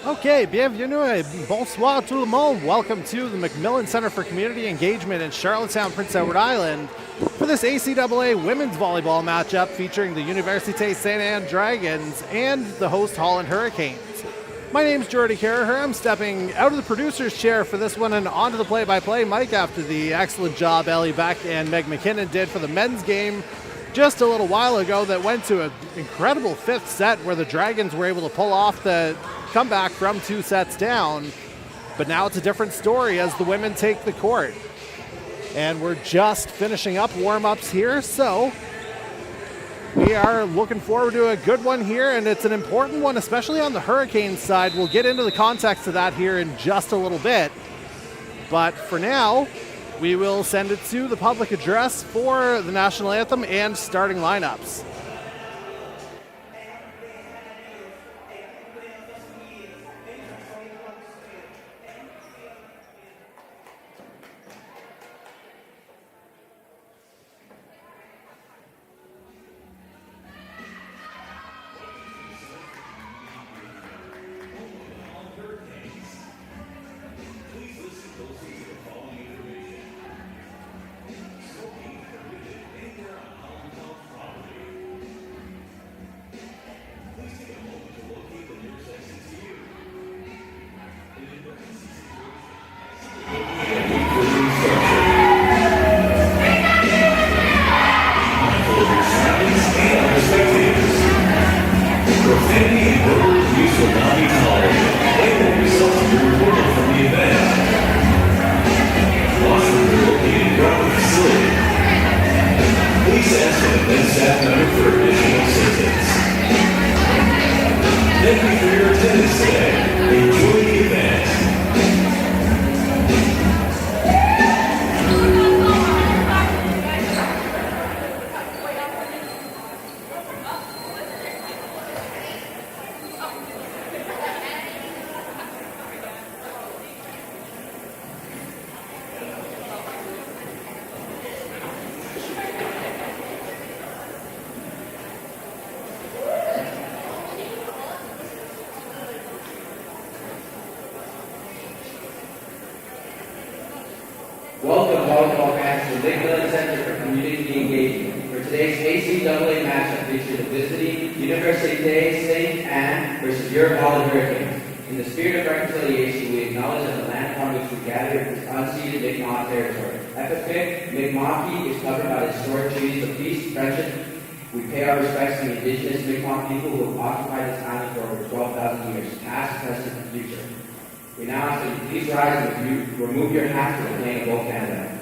Okay, bienvenue et bonsoir tout le monde. Welcome to the McMillan Center for Community Engagement in Charlottetown, Prince Edward Island for this ACAA women's volleyball matchup featuring the Université St. Anne Dragons and the host Holland Hurricanes. My name's Jordy Carraher. I'm stepping out of the producer's chair for this one and onto the play-by-play mic after the excellent job Ellie Beck and Meg McKinnon did for the men's game just a little while ago that went to an incredible fifth set where the Dragons were able to pull off the comeback from 2 sets down. But now it's a different story as the women take the court. And we're just finishing up warm-ups here, so we are looking forward to a good one here, and it's an important one, especially on the Hurricanes side. We'll get into the context of that here in just a little bit. But for now, we will send it to the public address for the national anthem and starting lineups. Welcome, volleyball fans, to the McMillan Center for Community Engagement for today's ACAA matchup featuring the visiting Université St. Anne versus your Holland Hurricanes. In the spirit of reconciliation, we acknowledge that the land upon which we gather is unceded Mi'kmaq territory. Epithet Mi'kmaq is covered by the historic treaties of peace, friendship. We pay our respects to the indigenous Mi'kmaq people who have occupied this island for over 12,000 years, past, present, and future. We now ask that you please rise and remove your hats for the playing of both Canada.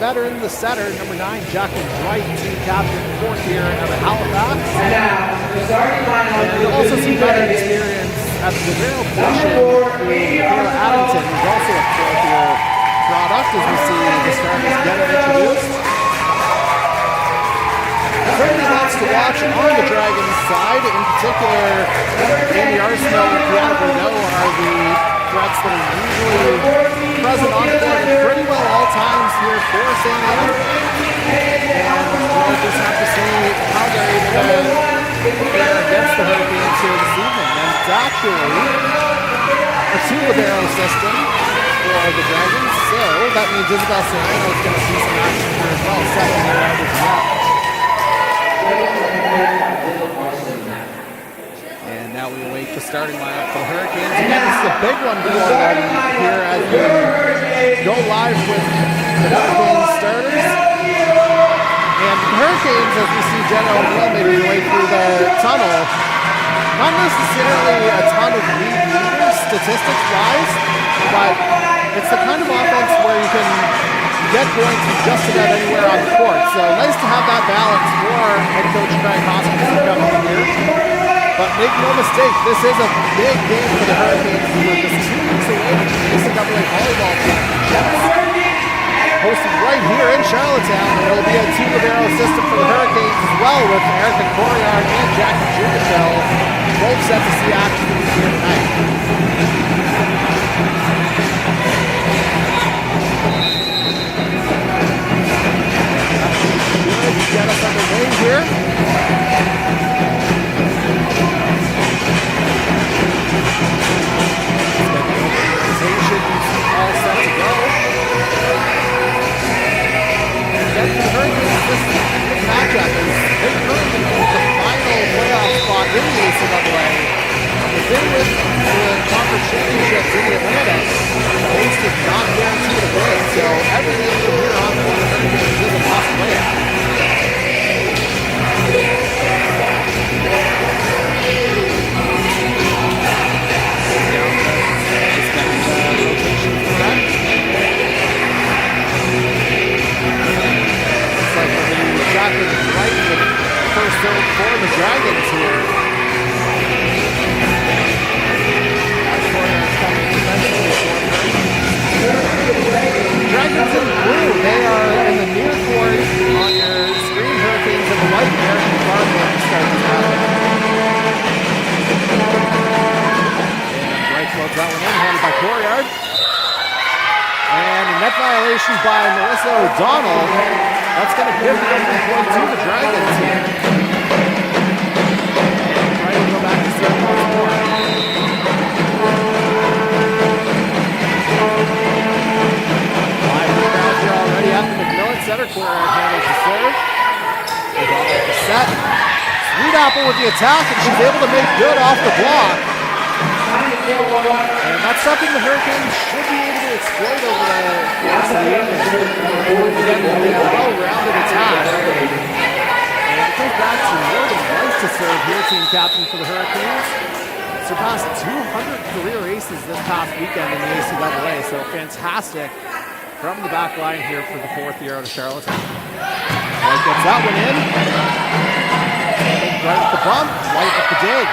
Veteran, the setter, number 9, Jacqueline Dwight, team captain, 4th year out of Halifax. And now, the starting lineup. And also some veteran experience at the Guerrero position. Kayla Addington, who's also a 4th year product as we see the starters get it introduced. Certainly lots to watch on the Dragons side. In particular, Amy Arsenault and Kiana Bruneau are the threats that are usually present on court pretty well all times here for St. Anne. And we'll just have to see how they're able to fare against the Hurricanes here this evening. And it's actually a two-libero system for the Dragons, so that means Isabel Serrano is going to see some action here as well, second year out as well. And now we await the starting lineup for the Hurricanes. Again, this is a big one for them here as we go live with the Hurricanes starters. And the Hurricanes, as we see Jenna O'Neill making her way through the tunnel, not necessarily a ton of lead leaders statistics-wise, but it's the kind of offense where you can get points from just about anywhere on the court. So nice to have that balance for head coach Craig Hoskins coming in here. But make no mistake, this is a big game for the Hurricanes. We're just 2 weeks away from the ACAA Volleyball Championships. Hosted right here in Charlottetown, and it'll be a two-libero system for the Hurricanes as well, with Erica Coriard and Jackie Junichel both set to see action here tonight. Get us underway here. All set to go. And the Hurricanes, this matchup is they currently hold the final playoff spot in the ACAA. They've been with the conference championships in the Atlantic. The host is not guaranteed a win, so everything from here on for the Hurricanes is a possibility. Right in the first serve for the Dragons here. Dragons in blue, they are in the near court on your screen. Hurricanes in the white there, and the Barber starts to happen. And Bright floats that one in, handled by Coriard. And a net violation by Melissa O'Donnell. That's going to give the point to the Dragons here. Right, we'll go back to serve once more. Live crowd here already at the McMillan Center. Coriard handles the serve. O'Donnell with the set. Sweet Apple with the attack, and she's able to make good off the block. And that's something the Hurricanes should be able to exploit over the course of the evening. Again, a well-rounded attack. And it goes back to Morgan Rice to serve here, team captain for the Hurricanes. Surpassed 200 career aces this past weekend in the ACAA, so fantastic from the back line here for the fourth year out of Charlottetown. White gets that one in. Right with the bump, White with the dig.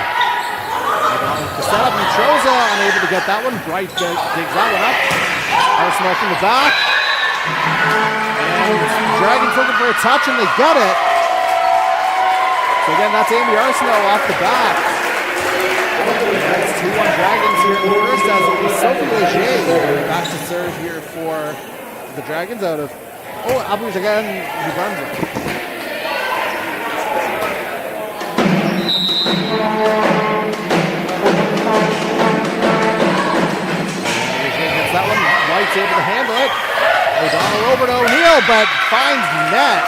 The setup, Nitroza unable to get that one. Bright digs that one up. Arsenault from the back. And Dragons looking for a touch, and they get it. So again, that's Amy Arsenault off the back. That's 2-1 Dragons here in the first, as it was Sophie Leger back to serve here for the Dragons out of, Abuja again, New Brunswick. That one, White's able to handle it. O'Donnell over to O'Neill, but finds net.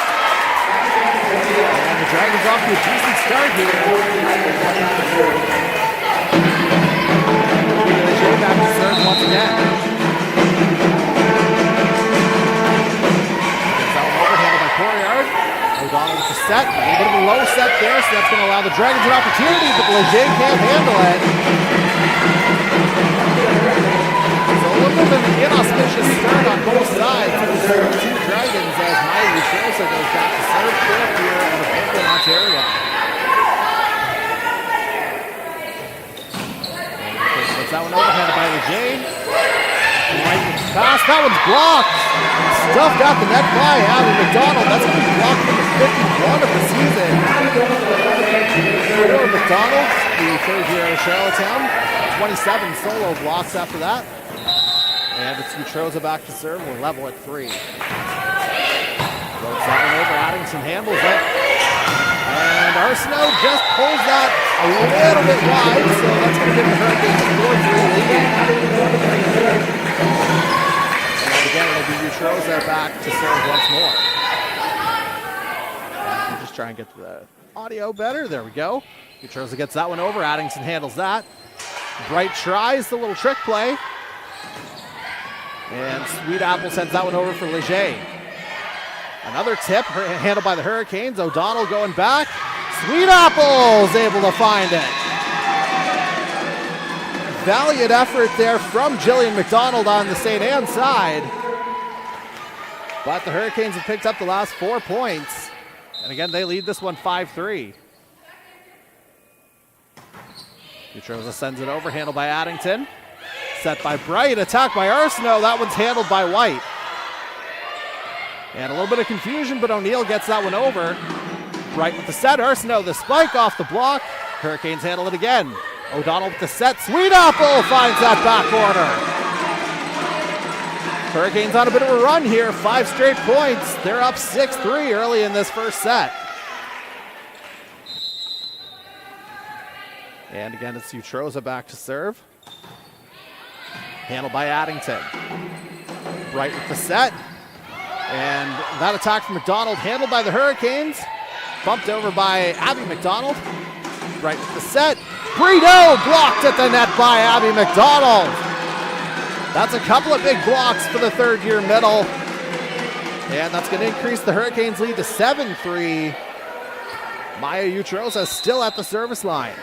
And the Dragons off to a decent start here. Leger back to serve once again. That one over, handled by Coriard. O'Donnell with the set, a little bit of a low set there, so that's going to allow the Dragons an opportunity, but Leger can't handle it. A little bit of an inauspicious start on both sides for the two Dragons as Miley Luchosa goes back to serve fourth here out of Brooklyn, Ontario. Puts that one overhanded by Leger. White with pass. That one's blocked. Stuffed out the net by Abby McDonald. That's going to be blocked number 51 of the season. For McDonald, the third year of Charlottetown. 27 solo blocks after that. And it's Utroza back to serve. We're level at 3. Floats that one over. Addington handles it. And Arsenault just pulls that a little bit wide, so that's going to give the Hurricanes a 4-3 lead. And again, it'll be Utroza back to serve once more. We'll just try and get the audio better. There we go. Utroza gets that one over. Addington handles that. Bright tries the little trick play. And Sweet Apple sends that one over for Leger. Another tip handled by the Hurricanes. O'Donnell going back. Sweet Apple's able to find it. Valiant effort there from Jillian McDonald on the St. Anne side. But the Hurricanes have picked up the last 4 points. And again, they lead this one 5-3. Utroza sends it over, handled by Addington. Set by Bright, attacked by Arsenault. That one's handled by White. And a little bit of confusion, but O'Neill gets that one over. Bright with the set, Arsenault the spike off the block. Hurricanes handle it again. O'Donnell with the set, Sweet Apple finds that back corner. Hurricanes on a bit of a run here, 5 straight points. They're up 6-3 early in this first set. And again, it's Utroza back to serve. Handled by Addington. Bright with the set. And that attack from McDonald handled by the Hurricanes. Bumped over by Abby McDonald. Bright with the set. Brito blocked at the net by Abby McDonald. That's a couple of big blocks for the third year middle. And that's going to increase the Hurricanes lead to 7-3. Maya Utroza still at the service line.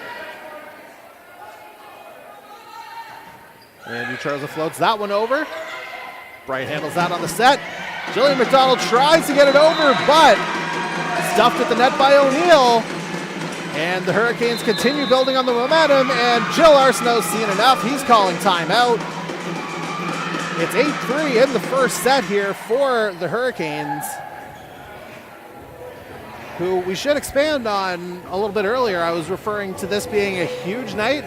And Utroza floats that one over. Bright handles that on the set. Jillian McDonald tries to get it over, but stuffed at the net by O'Neill. And the Hurricanes continue building on the momentum, and Jill Arsenault's seen enough. He's calling timeout. It's 8-3 in the first set here for the Hurricanes, who we should expand on a little bit earlier. I was referring to this being a huge night.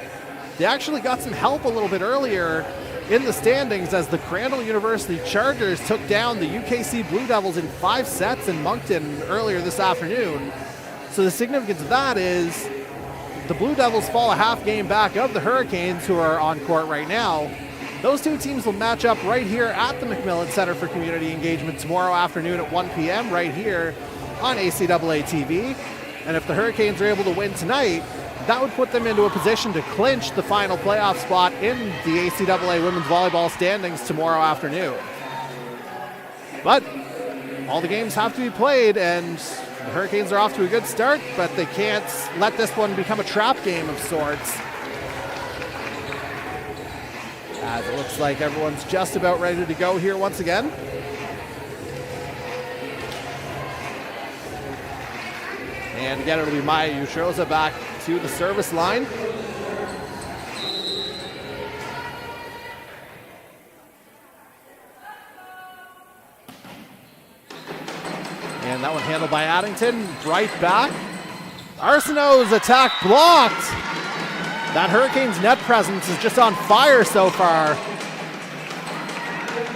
They actually got some help a little bit earlier in the standings as the Crandall University Chargers took down the UKC Blue Devils in 5 sets in Moncton earlier this afternoon. So the significance of that is the Blue Devils fall a half game back of the Hurricanes, who are on court right now. Those two teams will match up right here at the McMillan Center for Community Engagement tomorrow afternoon at 1 p.m. right here on ACAA TV. And if the Hurricanes are able to win tonight, that would put them into a position to clinch the final playoff spot in the ACAA women's volleyball standings tomorrow afternoon. But all the games have to be played, and the Hurricanes are off to a good start, but they can't let this one become a trap game of sorts. As it looks like everyone's just about ready to go here once again. And again, it'll be Maya Utroza back to the service line. And that one handled by Addington. Bright back. Arsenault's attack blocked. That Hurricanes net presence is just on fire so far.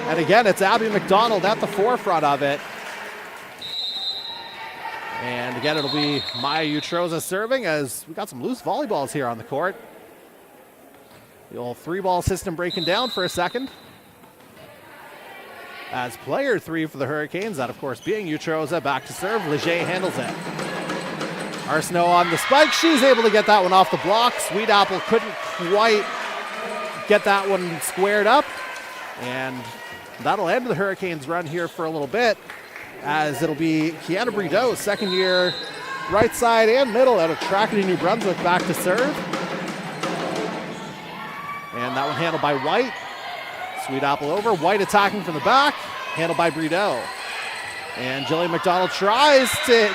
And again, it's Abby McDonald at the forefront of it. And again, it'll be Maya Utroza serving, as we got some loose volleyballs here on the court. The old 3-ball system breaking down for a second. As player 3 for the Hurricanes, that of course being Utroza, back to serve. Leger handles it. Arsenault on the spike. She's able to get that one off the block. Sweet Apple couldn't quite get that one squared up. And that'll end the Hurricanes' run here for a little bit, as it'll be Kiana Brito, second year, right side and middle out of Tracadie, New Brunswick, back to serve. And that one handled by White. Sweet Apple over. White attacking from the back, handled by Brito. And Jillian McDonald tries to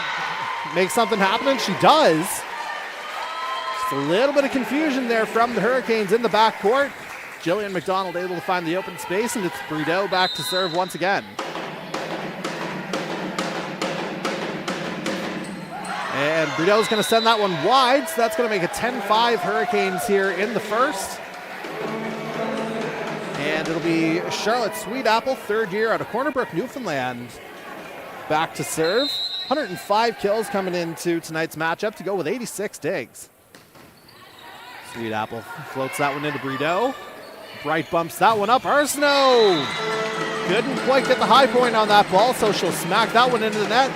make something happen, and she does. Just a little bit of confusion there from the Hurricanes in the backcourt. Jillian McDonald able to find the open space, and it's Brideau back to serve once again. And Brideau's going to send that one wide, so that's going to make it 10-5 Hurricanes here in the first. And it'll be Charlotte Sweetapple, third year out of Corner Brook, Newfoundland, back to serve. 105 kills coming into tonight's matchup to go with 86 digs. Sweetapple floats that one into Brideau. Bright bumps that one up. Arsenault couldn't quite get the high point on that ball, so she'll smack that one into the net.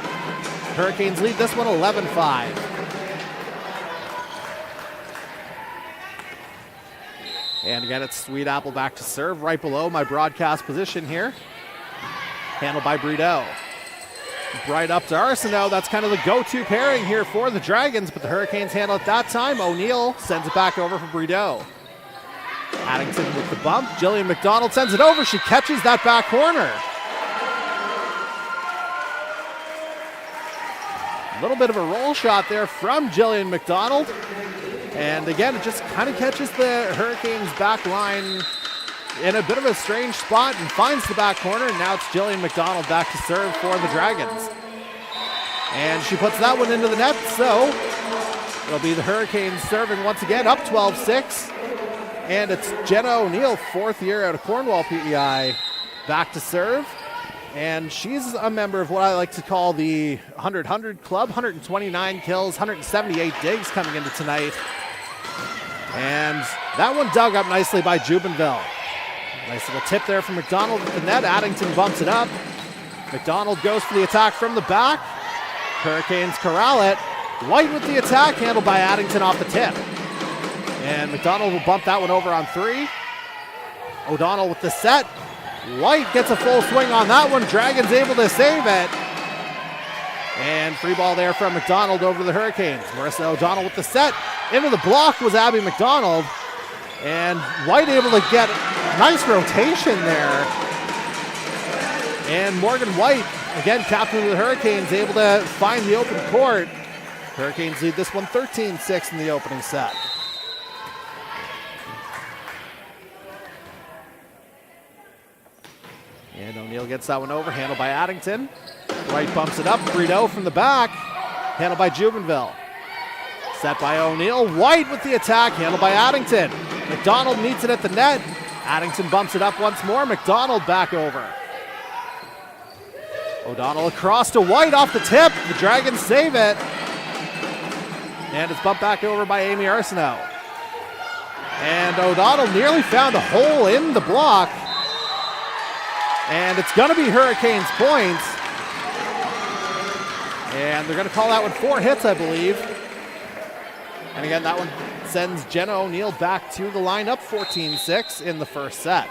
Hurricanes lead this one 11-5. And again, it's Sweetapple back to serve right below my broadcast position here. Handled by Brideau. Right up to Arsenault. That's kind of the go-to pairing here for the Dragons, but the Hurricanes handle it that time. O'Neill sends it back over for Brideau. Addington with the bump. Jillian McDonald sends it over. She catches that back corner. A little bit of a roll shot there from Jillian McDonald. And again, it just kind of catches the Hurricanes back line in a bit of a strange spot and finds the back corner. And now it's Jillian McDonald back to serve for the Dragons. And she puts that one into the net, so it'll be the Hurricanes serving once again, up 12-6. And it's Jenna O'Neill, fourth year out of Cornwall PEI, back to serve. And she's a member of what I like to call the 100-100 club, 129 kills, 178 digs coming into tonight. And that one dug up nicely by Jubenville. Nice little tip there from McDonald at the net. Addington bumps it up. McDonald goes for the attack from the back. Hurricanes corral it. White with the attack, handled by Addington off the tip. And McDonald will bump that one over on three. O'Donnell with the set. White gets a full swing on that one. Dragons able to save it. And free ball there from McDonald over to the Hurricanes. Marissa O'Donnell with the set. Into the block was Abby McDonald. And White able to get a nice rotation there. And Morgan White, again, captain of the Hurricanes, able to find the open court. Hurricanes lead this one 13-6 in the opening set. And O'Neill gets that one over, handled by Addington. White bumps it up, Brideau from the back, handled by Jubenville. Set by O'Neill, White with the attack, handled by Addington. McDonald meets it at the net. Addington bumps it up once more, McDonald back over. O'Donnell across to White off the tip. The Dragons save it. And it's bumped back over by Amy Arsenault. And O'Donnell nearly found a hole in the block. And it's going to be Hurricanes points. And they're going to call that one 4 hits, I believe. And again, that one sends Jenna O'Neill back to the lineup, 14-6 in the first set.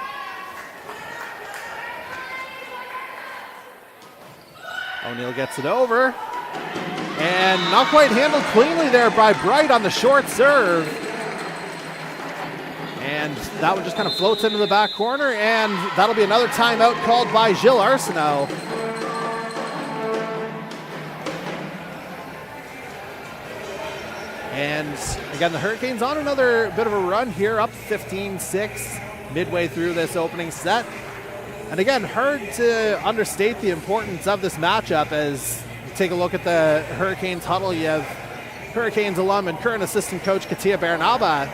O'Neill gets it over. And not quite handled cleanly there by Bright on the short serve. And that one just kind of floats into the back corner, and that'll be another timeout called by Gilles Arsenault. And again, the Hurricanes on another bit of a run here, up 15-6 midway through this opening set. And again, hard to understate the importance of this matchup as you take a look at the Hurricanes huddle. You have Hurricanes alum and current assistant coach Katia Bernaba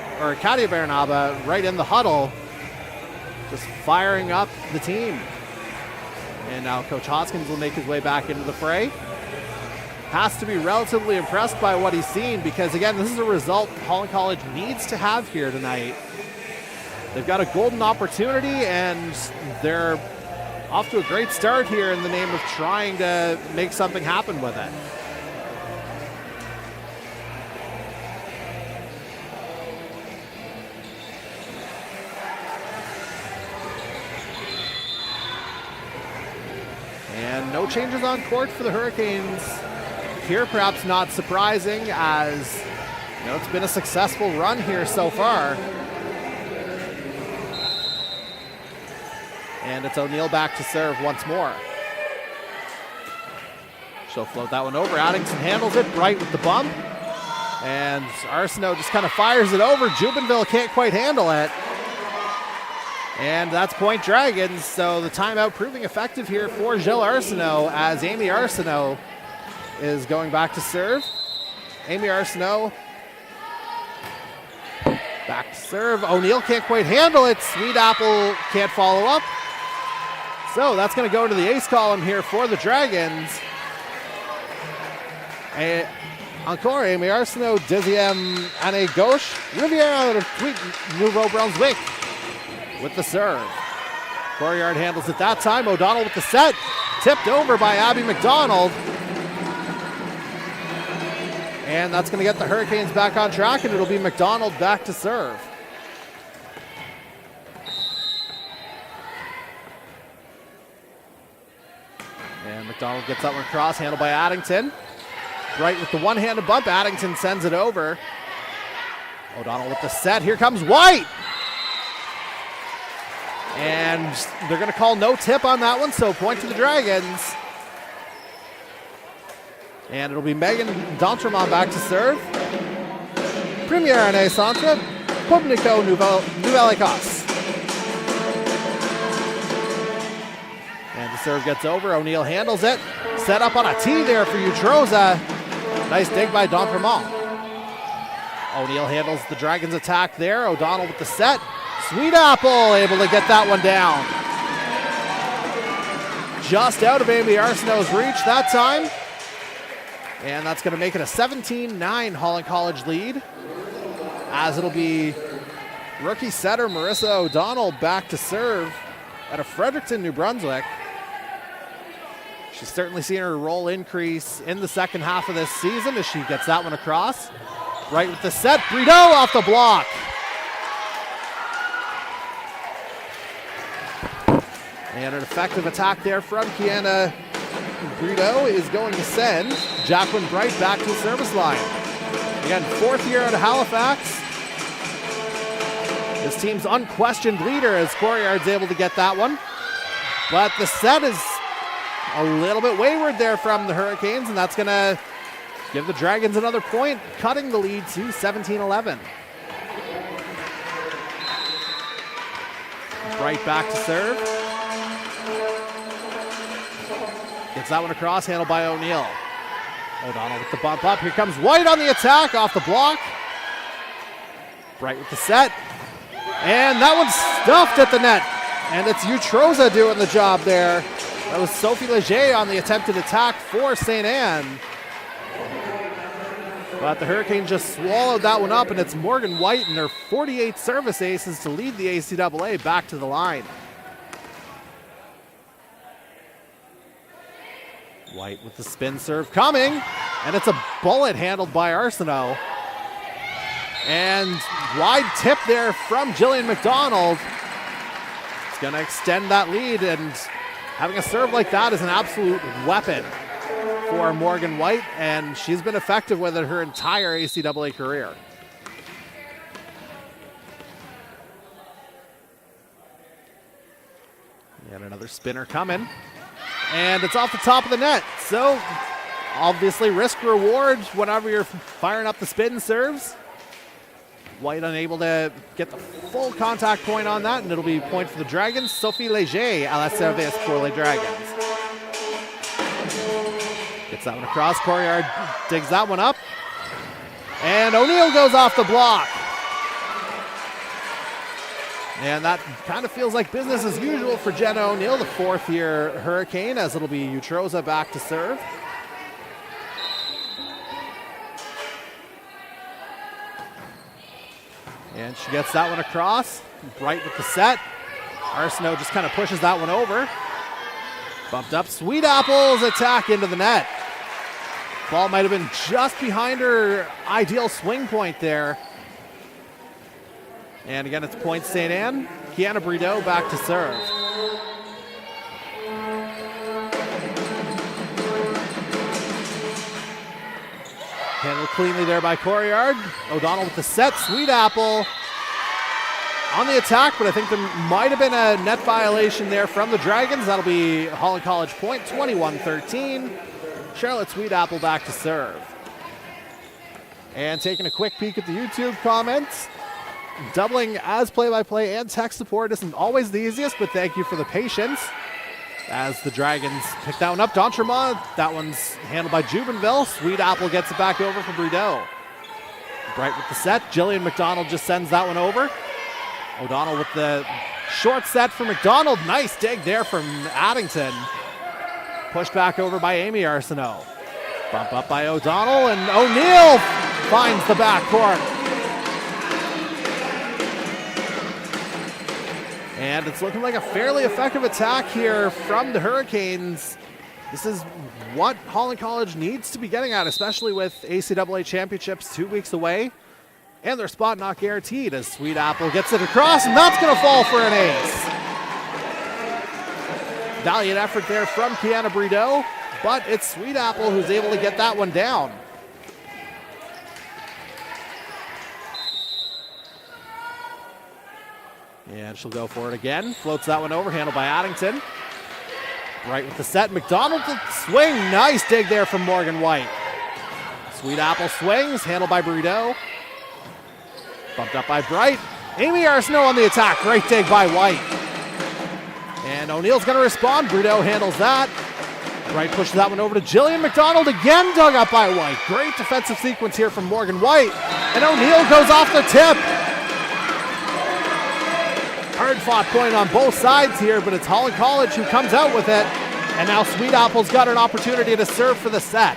right in the huddle, just firing up the team. And now Coach Hoskins will make his way back into the fray. Has to be relatively impressed by what he's seen because, again, this is a result Holland College needs to have here tonight. They've got a golden opportunity, and they're off to a great start here in the name of trying to make something happen with it. And no changes on court for the Hurricanes here, perhaps not surprising, as you know, it's been a successful run here so far. And it's O'Neill back to serve once more. She'll float that one over. Addington handles it. Bright with the bump. And Arsenault just kind of fires it over. Jubenville can't quite handle it. And that's point Dragons, so the timeout proving effective here for Gilles Arsenault as Amy Arsenault is going back to serve. Amy Arsenault back to serve. O'Neill can't quite handle it. Sweet Apple can't follow up. So that's going to go to the ace column here for the Dragons. Encore, Amy Arsenault, deuxième année gauche, Rivière de Tweet, Nouveau-Brunswick with the serve. Coryard handles it that time. O'Donnell with the set. Tipped over by Abby McDonald. And that's going to get the Hurricanes back on track, and it'll be McDonald back to serve. And McDonald gets that one across, handled by Addington. Right with the one-handed bump, Addington sends it over. O'Donnell with the set. Here comes White. And they're going to call no tip on that one, so point to the Dragons. And it'll be Megan D'Entremont back to serve. Première année centre, Pubnico Nouvelle-Écosse. And the serve gets over. O'Neill handles it. Set up on a tee there for Utroza. Nice dig by D'Entremont. O'Neill handles the Dragons attack there. O'Donnell with the set. Sweet Apple able to get that one down. Just out of Amy Arsenault's reach that time. And that's going to make it a 17-9 Holland College lead, as it'll be rookie setter Marissa O'Donnell back to serve out of Fredericton, New Brunswick. She's certainly seen her role increase in the second half of this season as she gets that one across. Right with the set, Brito off the block. And an effective attack there from Kiana Brito is going to send Jacqueline Bright back to the service line. Again, fourth year out of Halifax. This team's unquestioned leader as Coryard's able to get that one. But the set is a little bit wayward there from the Hurricanes, and that's going to give the Dragons another point, cutting the lead to 17-11. Bright back to serve. Gets that one across, handled by O'Neill. O'Donnell with the bump up. Here comes White on the attack, off the block. Bright with the set. And that one's stuffed at the net. And it's Utroza doing the job there. That was Sophie Leger on the attempted attack for St. Anne. But the Hurricanes just swallowed that one up, and it's Morgan White and her 48 service aces to lead the ACAA back to the line. White with the spin serve coming, and it's a bullet handled by Arsenault. And wide tip there from Jillian McDonald. It's going to extend that lead, and having a serve like that is an absolute weapon for Morgan White, and she's been effective with it her entire ACAA career. And another spinner coming. And it's off the top of the net. So, obviously, risk reward whenever you're firing up the spin serves. White unable to get the full contact point on that, and it'll be a point for the Dragons. Sophie Leger à la service pour les Dragons. Gets that one across. Coryard digs that one up. And O'Neill goes off the block. And that kind of feels like business as usual for Jenna O'Neill, the fourth-year Hurricane, as it'll be Utroza back to serve. And she gets that one across. Bright with the set. Arsenault just kind of pushes that one over. Bumped up. Sweet Apple's attack into the net. Ball might have been just behind her ideal swing point there. And again, it's point St. Anne. Kiana Brito back to serve. Handled cleanly there by Coryard. O'Donnell with the set. Sweet Apple on the attack, but I think there might have been a net violation there from the Dragons. That'll be Holland College point, 21-13. Charlotte Sweet Apple back to serve. And taking a quick peek at the YouTube comments. doubling as play-by-play and tech support isn't always the easiest, but thank you for the patience. As the Dragons pick that one up, D'Entremont, that one's handled by Jubenville. Sweet Apple gets it back over for Brideau. Bright with the set, Jillian McDonald just sends that one over. O'Donnell with the short set for McDonald. Nice dig there from Addington. Pushed back over by Amy Arsenault. Bump up by O'Donnell, and O'Neill finds the backcourt. And it's looking like a fairly effective attack here from the Hurricanes. This is what Holland College needs to be getting at, especially with ACAA championships 2 weeks away and their spot not guaranteed, as Sweet Apple gets it across, and that's going to fall for an ace. Valiant effort there from Kiana Brideau, but it's Sweet Apple who's able to get that one down. And she'll go for it again. Floats that one over, handled by Addington. Right with the set. McDonald with the swing. Nice dig there from Morgan White. Sweet Apple swings, handled by Brideau. Bumped up by Bright. Amy Arsenault on the attack. Great dig by White. And O'Neill's going to respond. Brideau handles that. Bright pushes that one over to Jillian McDonald. Again dug up by White. Great defensive sequence here from Morgan White. And O'Neill goes off the tip. Hard-fought point on both sides here, but it's Holland College who comes out with it. And now Sweet Apple's got an opportunity to serve for the set.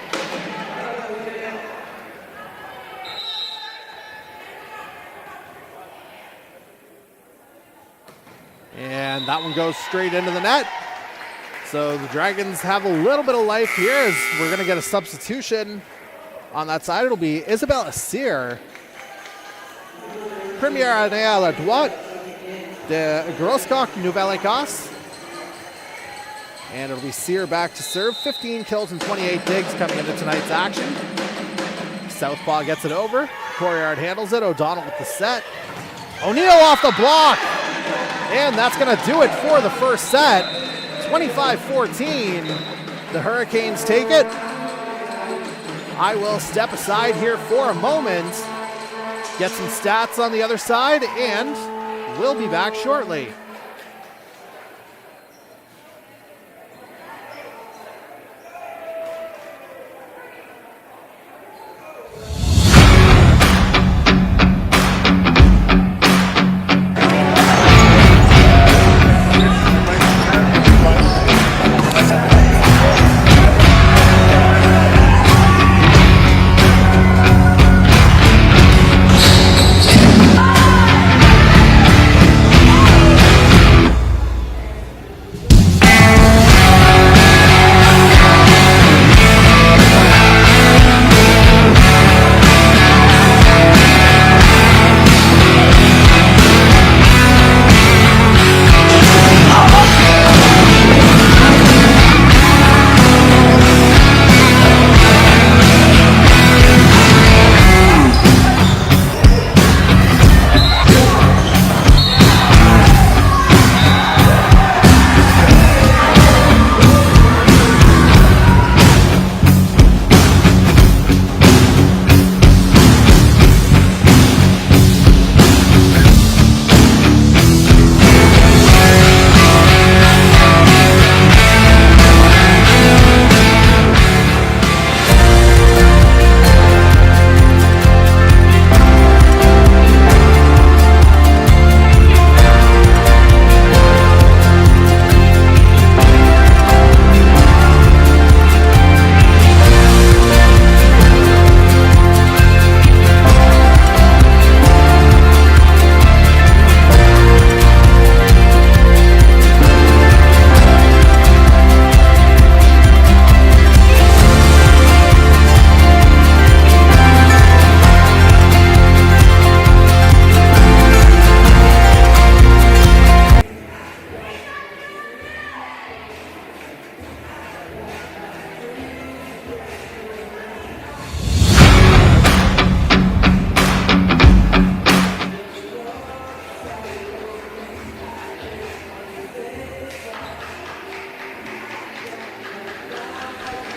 And that one goes straight into the net. So the Dragons have a little bit of life here as we're going to get a substitution on that side. It'll be Isabelle Cyr. Première année à la droite de Grosscoq Nouvelle-Écosse. And it'll be Cyr back to serve. 15 kills and 28 digs coming into tonight's action. Southpaw gets it over. Coryard handles it. O'Donnell with the set. O'Neill off the block. And that's going to do it for the first set. 25-14. The Hurricanes take it. I will step aside here for a moment, get some stats on the other side, and we'll be back shortly.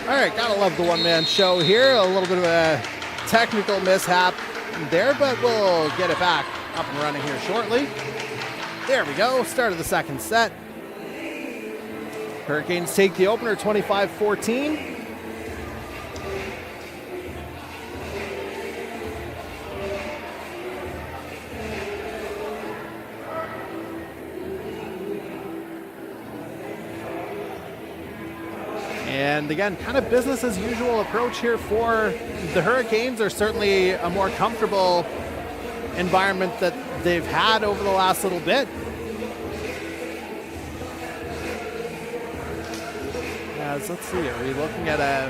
All right, gotta love the one-man show here. A little bit of a technical mishap there, but we'll get it back up and running here shortly. There we go, start of the second set. Hurricanes take the opener 25-14. And again, kind of business as usual approach here for the Hurricanes. They're certainly a more comfortable environment that they've had over the last little bit. As, let's see, are we looking at I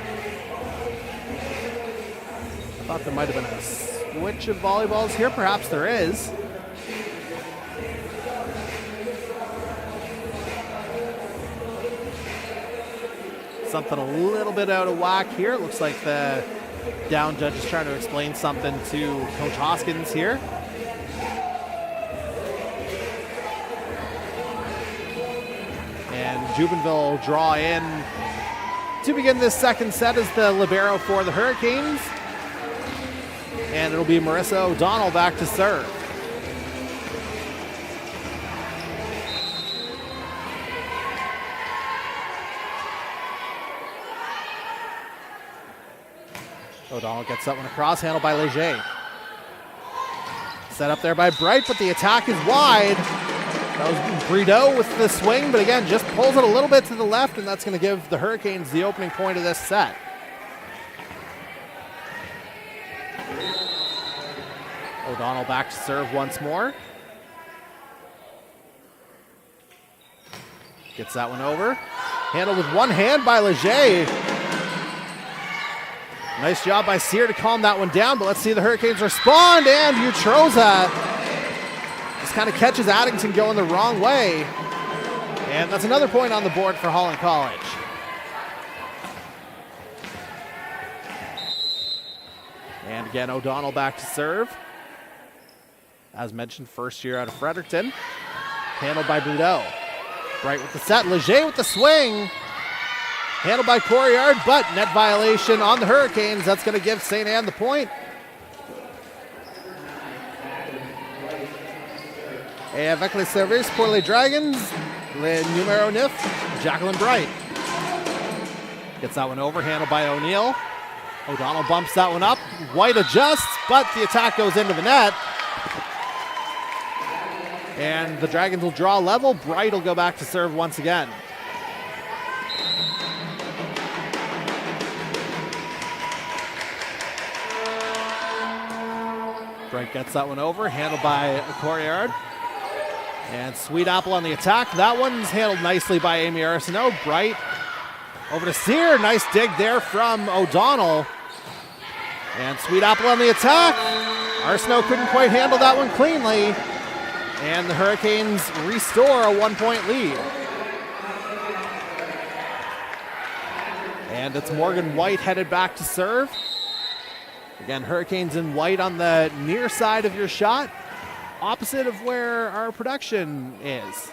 thought there might have been a switch of volleyballs here. Perhaps there is. Something a little bit out of whack here. It looks like the down judge is trying to explain something to Coach Hoskins here. And Jubenville will draw in to begin this second set as the libero for the Hurricanes. And it'll be Marissa O'Donnell back to serve. O'Donnell gets that one across, handled by Leger. Set up there by Bright, but the attack is wide. That was Brideau with the swing, but again, just pulls it a little bit to the left, and that's going to give the Hurricanes the opening point of this set. O'Donnell back to serve once more. Gets that one over. Handled with one hand by Leger. Nice job by Sear to calm that one down, but let's see the Hurricanes respond, and Utroza just kind of catches Addington going the wrong way. And that's another point on the board for Holland College. And again, O'Donnell back to serve. As mentioned, first year out of Fredericton. Handled by Brideau. Bright with the set, Leger with the swing. Handled by Corriard, but net violation on the Hurricanes. That's going to give St. Anne the point. Et avec les services pour les Dragons, le numéro 9, Jacqueline Bright. Gets that one over, handled by O'Neill. O'Donnell bumps that one up. White adjusts, but the attack goes into the net. And the Dragons will draw level. Bright will go back to serve once again. Bright gets that one over, handled by Corriard. And Sweet Apple on the attack. That one's handled nicely by Amy Arsenault. Bright over to Sear. Nice dig there from O'Donnell. And Sweet Apple on the attack. Arsenault couldn't quite handle that one cleanly. And the Hurricanes restore a 1-point lead. And it's Morgan White headed back to serve. Again, Hurricanes in white on the near side of your shot, opposite of where our production is.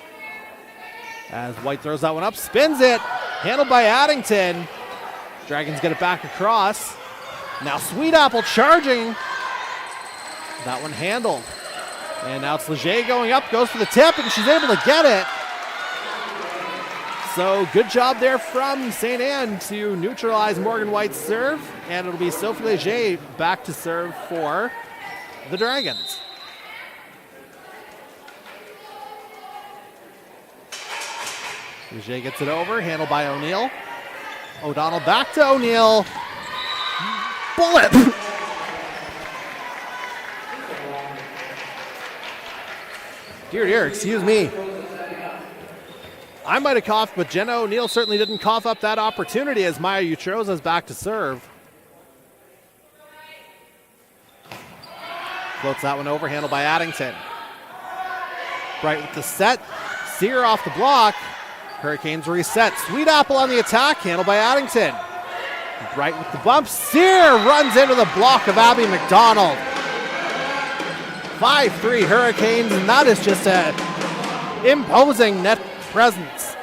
As White throws that one up, spins it, handled by Addington. Dragons get it back across. Now Sweet Apple charging. That one handled. And now it's Leger going up, goes for the tip, and she's able to get it. So good job there from St. Anne to neutralize Morgan White's serve. And it'll be Sophie Leger back to serve for the Dragons. Leger gets it over, handled by O'Neill. O'Donnell back to O'Neill. Bullet! Dear, dear, excuse me. I might have coughed, but Jenna O'Neill certainly didn't cough up that opportunity as Maya Utroza's back to serve. Floats that one over, handled by Addington. Bright with the set. Sear off the block. Hurricanes reset. Sweet Apple on the attack, handled by Addington. Bright with the bump. Sear runs into the block of Abby McDonald. 5-3 Hurricanes, and that is just an imposing net presence.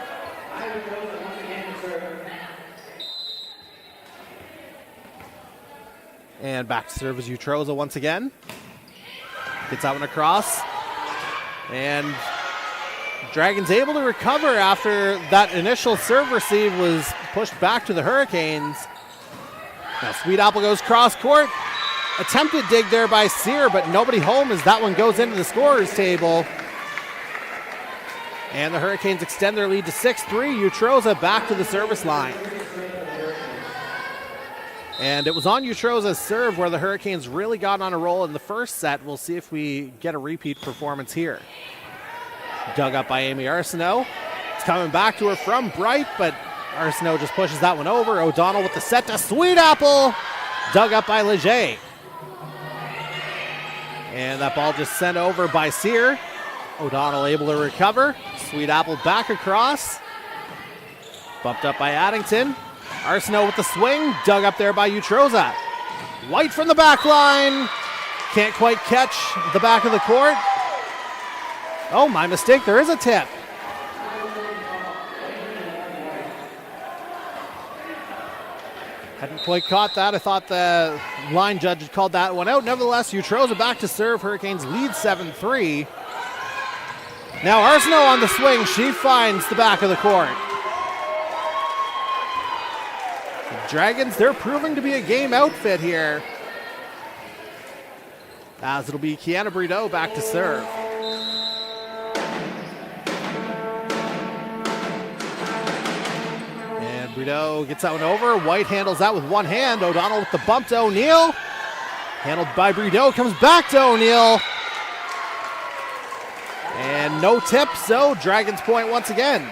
And back to serve as Utroza once again. Gets that one across. And Dragons able to recover after that initial serve receive was pushed back to the Hurricanes. Now Sweet Apple goes cross court. Attempted dig there by Sear, but nobody home as that one goes into the scorer's table. And the Hurricanes extend their lead to 6-3. Utroza back to the service line. And it was on Utroza's serve where the Hurricanes really got on a roll in the first set. We'll see if we get a repeat performance here. Dug up by Amy Arsenault. It's coming back to her from Bright, but Arsenault just pushes that one over. O'Donnell with the set to Sweet Apple. Dug up by Leger. And that ball just sent over by Sear. O'Donnell able to recover. Sweet Apple back across. Bumped up by Addington. Arsenault with the swing. Dug up there by Utroza. White from the back line. Can't quite catch the back of the court. Oh, my mistake. There is a tip. Hadn't quite caught that. I thought the line judge had called that one out. Nevertheless, Utroza back to serve. Hurricanes lead 7-3. Now Arsenault on the swing. She finds the back of the court. The Dragons, they're proving to be a game outfit here. As it'll be Kiana Brito back to serve. And Brito gets that one over. White handles that with one hand. O'Donnell with the bump to O'Neill. Handled by Brito. Comes back to O'Neill. And no tip, so Dragons point once again.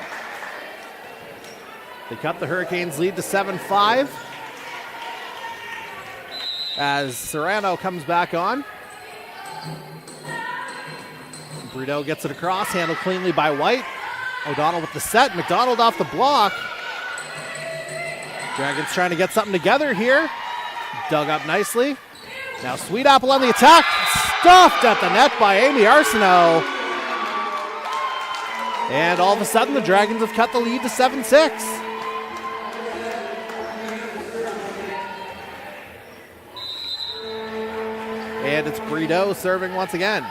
They cut the Hurricanes lead to 7-5. As Serrano comes back on. Brito gets it across, handled cleanly by White. O'Donnell with the set, McDonald off the block. Dragons trying to get something together here. Dug up nicely. Now Sweet Apple on the attack. Stuffed at the net by Amy Arsenault. And all of a sudden, the Dragons have cut the lead to 7-6. And it's Brito serving once again.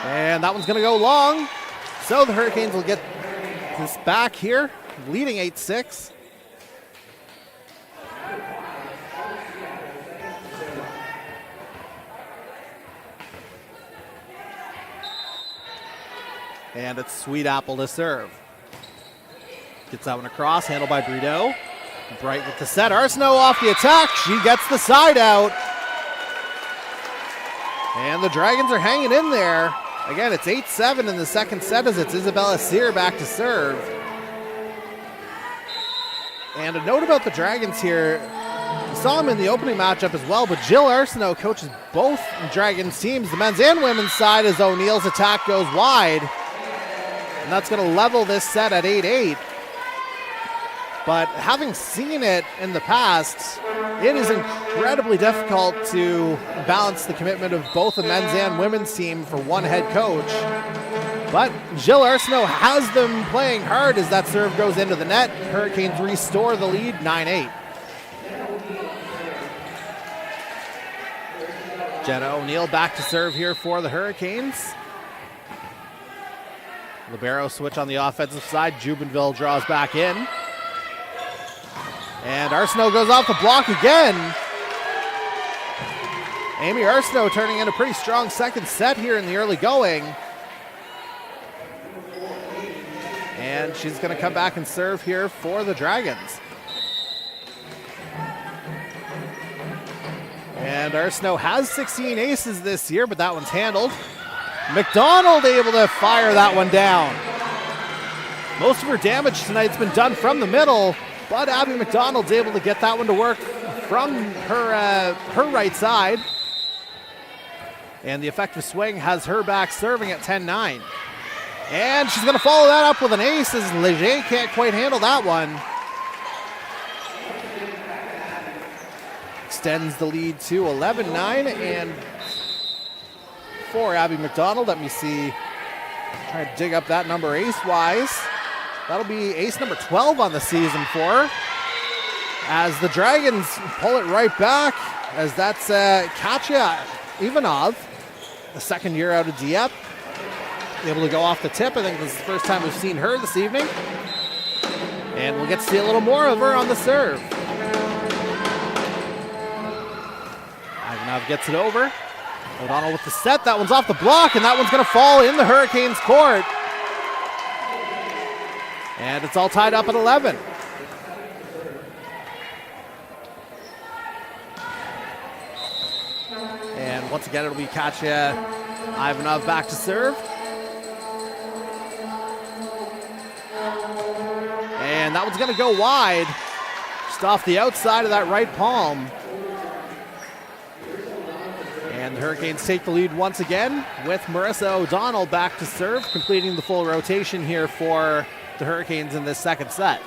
And that one's going to go long. So the Hurricanes will get this back here, leading 8-6. And it's Sweet Apple to serve. Gets that one across, handled by Brito. Bright with the set. Arsenault off the attack. She gets the side out. And the Dragons are hanging in there. Again, it's 8-7 in the second set as it's Isabella Sear back to serve. And a note about the Dragons here. We saw them in the opening matchup as well, but Jill Arsenault coaches both Dragons teams, the men's and women's side, as O'Neill's attack goes wide. And that's going to level this set at 8-8. But having seen it in the past, it is incredibly difficult to balance the commitment of both the men's and women's team for one head coach. But Jill Arsenault has them playing hard as that serve goes into the net. Hurricanes restore the lead, 9-8. Jenna O'Neill back to serve here for the Hurricanes. Libero switch on the offensive side. Jubenville draws back in. And Arsenault goes off the block again. Amy Arsenault turning in a pretty strong second set here in the early going. And she's going to come back and serve here for the Dragons. And Arsenault has 16 aces this year, but that one's handled. McDonald able to fire that one down. Most of her damage tonight's been done from the middle, but Abby McDonald's able to get that one to work from her right side. And the effective swing has her back serving at 10-9. And she's going to follow that up with an ace as Leger can't quite handle that one. Extends the lead to 11-9 and for Abby McDonald. Let me see. Try to dig up that number ace-wise. That'll be ace number 12 on the season for her. As the Dragons pull it right back. as that's Katya Ivanov, the second year out of Dieppe. Able to go off the tip. I think this is the first time we've seen her this evening. And we'll get to see a little more of her on the serve. Ivanov gets it over. O'Donnell with the set. That one's off the block, and that one's going to fall in the Hurricanes' court. And it's all tied up at 11. And once again, it'll be Katya Ivanov back to serve. And that one's going to go wide, just off the outside of that right palm. And the Hurricanes take the lead once again with Marissa O'Donnell back to serve, completing the full rotation here for the Hurricanes in this second set.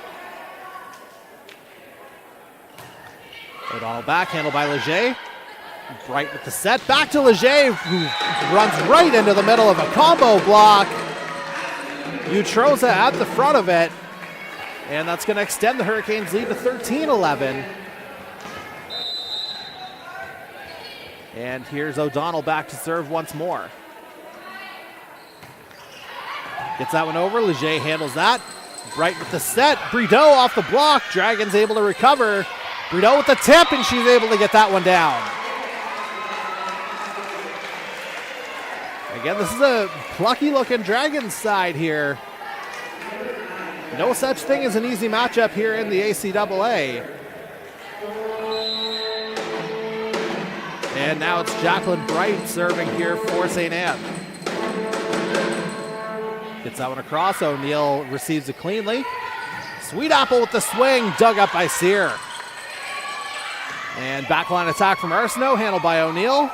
O'Donnell back, handled by Leger. Bright with the set, back to Leger, who runs right into the middle of a combo block. Utroza at the front of it. And that's going to extend the Hurricanes' lead to 13-11. And here's O'Donnell back to serve once more. Gets that one over. Leger handles that. Bright with the set. Brideau off the block. Dragons able to recover. Brideau with the tip, and she's able to get that one down. Again, this is a plucky-looking Dragons side here. No such thing as an easy matchup here in the ACAA. And now it's Jacqueline Bright serving here for St. Anne. Gets that one across. O'Neill receives it cleanly. Sweet Apple with the swing, dug up by Sear. And backline attack from Arsenault, handled by O'Neill.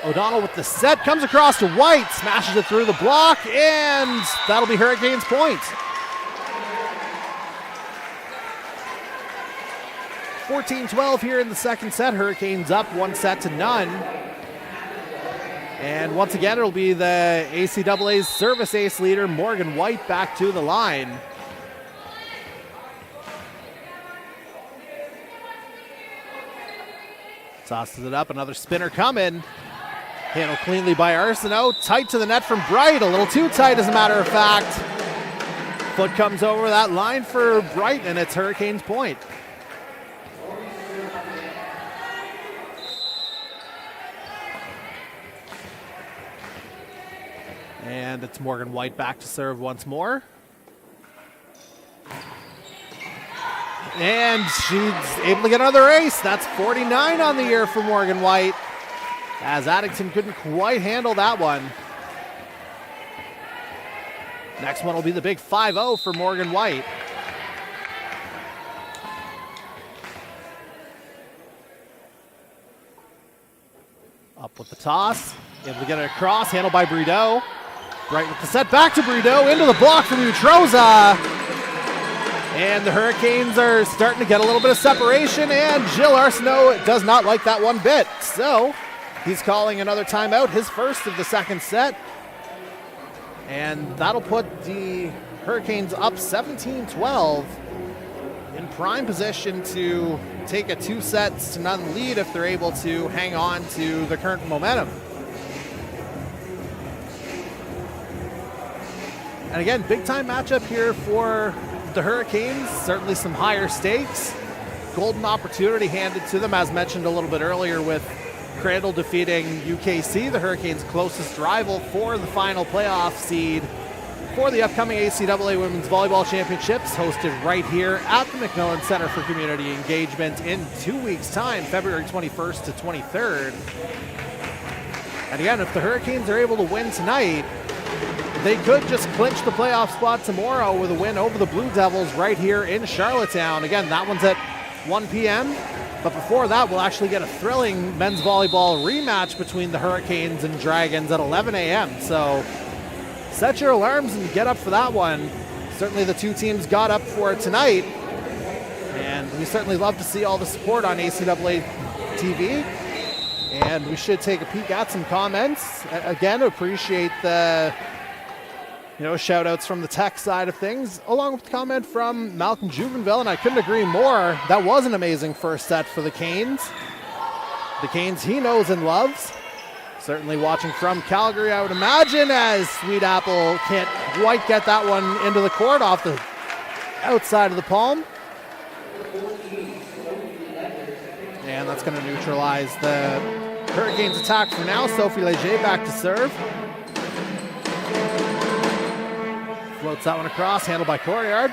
O'Donnell with the set, comes across to White, smashes it through the block, and that'll be Hurricanes' point. 14-12 here in the second set. Hurricanes up 1-0. And once again, it'll be the ACAA's service ace leader, Morgan White, back to the line. Tosses it up, another spinner coming. Handled cleanly by Arsenault. Tight to the net from Bright, a little too tight as a matter of fact. Foot comes over that line for Bright, and it's Hurricanes' point. And it's Morgan White back to serve once more. And she's able to get another ace. That's 49 on the year for Morgan White, as Addington couldn't quite handle that one. Next one will be the big 5-0 for Morgan White. Up with the toss. Able to get it across, handled by Brideau. Bright with the set, back to Brideau, into the block from Utroza. And the Hurricanes are starting to get a little bit of separation, and Gilles Arsenault does not like that one bit. So he's calling another timeout, his first of the second set. And that'll put the Hurricanes up 17-12 in prime position to take a 2-0 lead if they're able to hang on to the current momentum. And again, big time matchup here for the Hurricanes. Certainly some higher stakes. Golden opportunity handed to them, as mentioned a little bit earlier, with Crandall defeating UKC, the Hurricanes' closest rival for the final playoff seed for the upcoming ACAA Women's Volleyball Championships, hosted right here at the McMillan Center for Community Engagement in 2 weeks' time, February 21st to 23rd. And again, if the Hurricanes are able to win tonight, they could just clinch the playoff spot tomorrow with a win over the Blue Devils right here in Charlottetown. Again, that one's at 1 p.m. But before that, we'll actually get a thrilling men's volleyball rematch between the Hurricanes and Dragons at 11 a.m. So set your alarms and get up for that one. Certainly the two teams got up for it tonight. And we certainly love to see all the support on ACAA TV. And we should take a peek at some comments. Again, appreciate the shout outs from the tech side of things, along with the comment from Malcolm Juvenville, and I couldn't agree more. That was an amazing first set for the Canes. the Canes he knows and loves. Certainly watching from Calgary, I would imagine, as Sweet Apple can't quite get that one into the court off the outside of the palm. And that's going to neutralize the Hurricanes attack for now. Sophie Leger back to serve. Floats that one across, handled by Corriard.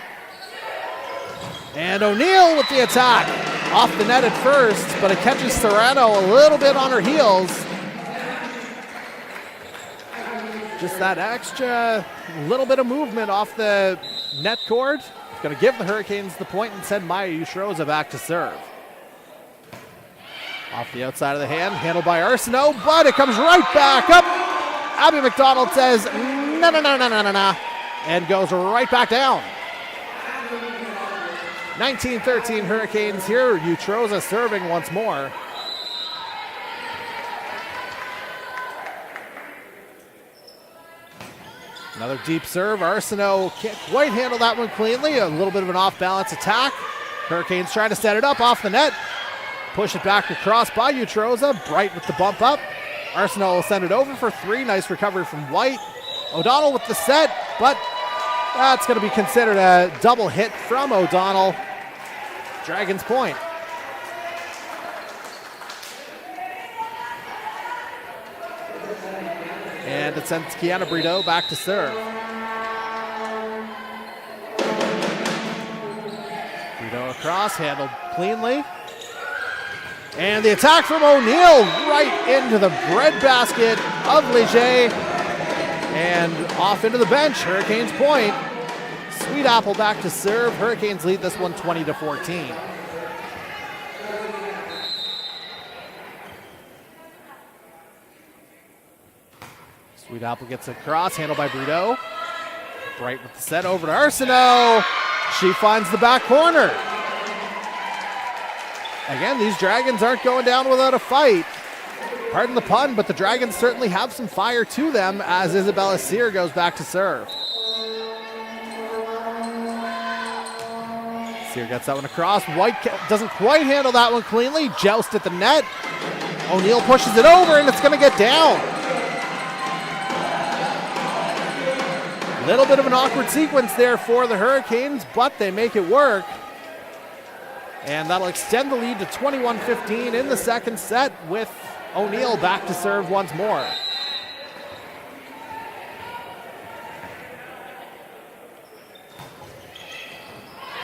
And O'Neill with the attack. Off the net at first, but it catches Serrano a little bit on her heels. Just that extra little bit of movement off the net cord. It's going to give the Hurricanes the point and send Maya Ushroza back to serve. Off the outside of the hand, handled by Arsenault, but it comes right back up. Abby McDonald says, no, and goes right back down. 19-13 Hurricanes here. Utroza serving once more. Another deep serve. Arsenault can't quite handle that one cleanly. A little bit of an off-balance attack. Hurricanes trying to set it up off the net. Push it back across by Utroza. Bright with the bump up. Arsenault will send it over for three. Nice recovery from White. O'Donnell with the set, but that's going to be considered a double hit from O'Donnell. Dragons point. And it sends Kiana Brito back to serve. Brito across, handled cleanly. And the attack from O'Neill right into the breadbasket of Leger. And off into the bench, Hurricanes point. Sweet Apple back to serve. Hurricanes lead this one 20-14. Sweet Apple gets a cross, handled by Brito. Bright with the set over to Arsenault. She finds the back corner. Again, these Dragons aren't going down without a fight. Pardon the pun, but the Dragons certainly have some fire to them as Isabella Sear goes back to serve. Sear gets that one across. White doesn't quite handle that one cleanly. Joust at the net. O'Neill pushes it over and it's going to get down. Little bit of an awkward sequence there for the Hurricanes, but they make it work. And that'll extend the lead to 21-15 in the second set with O'Neill back to serve once more.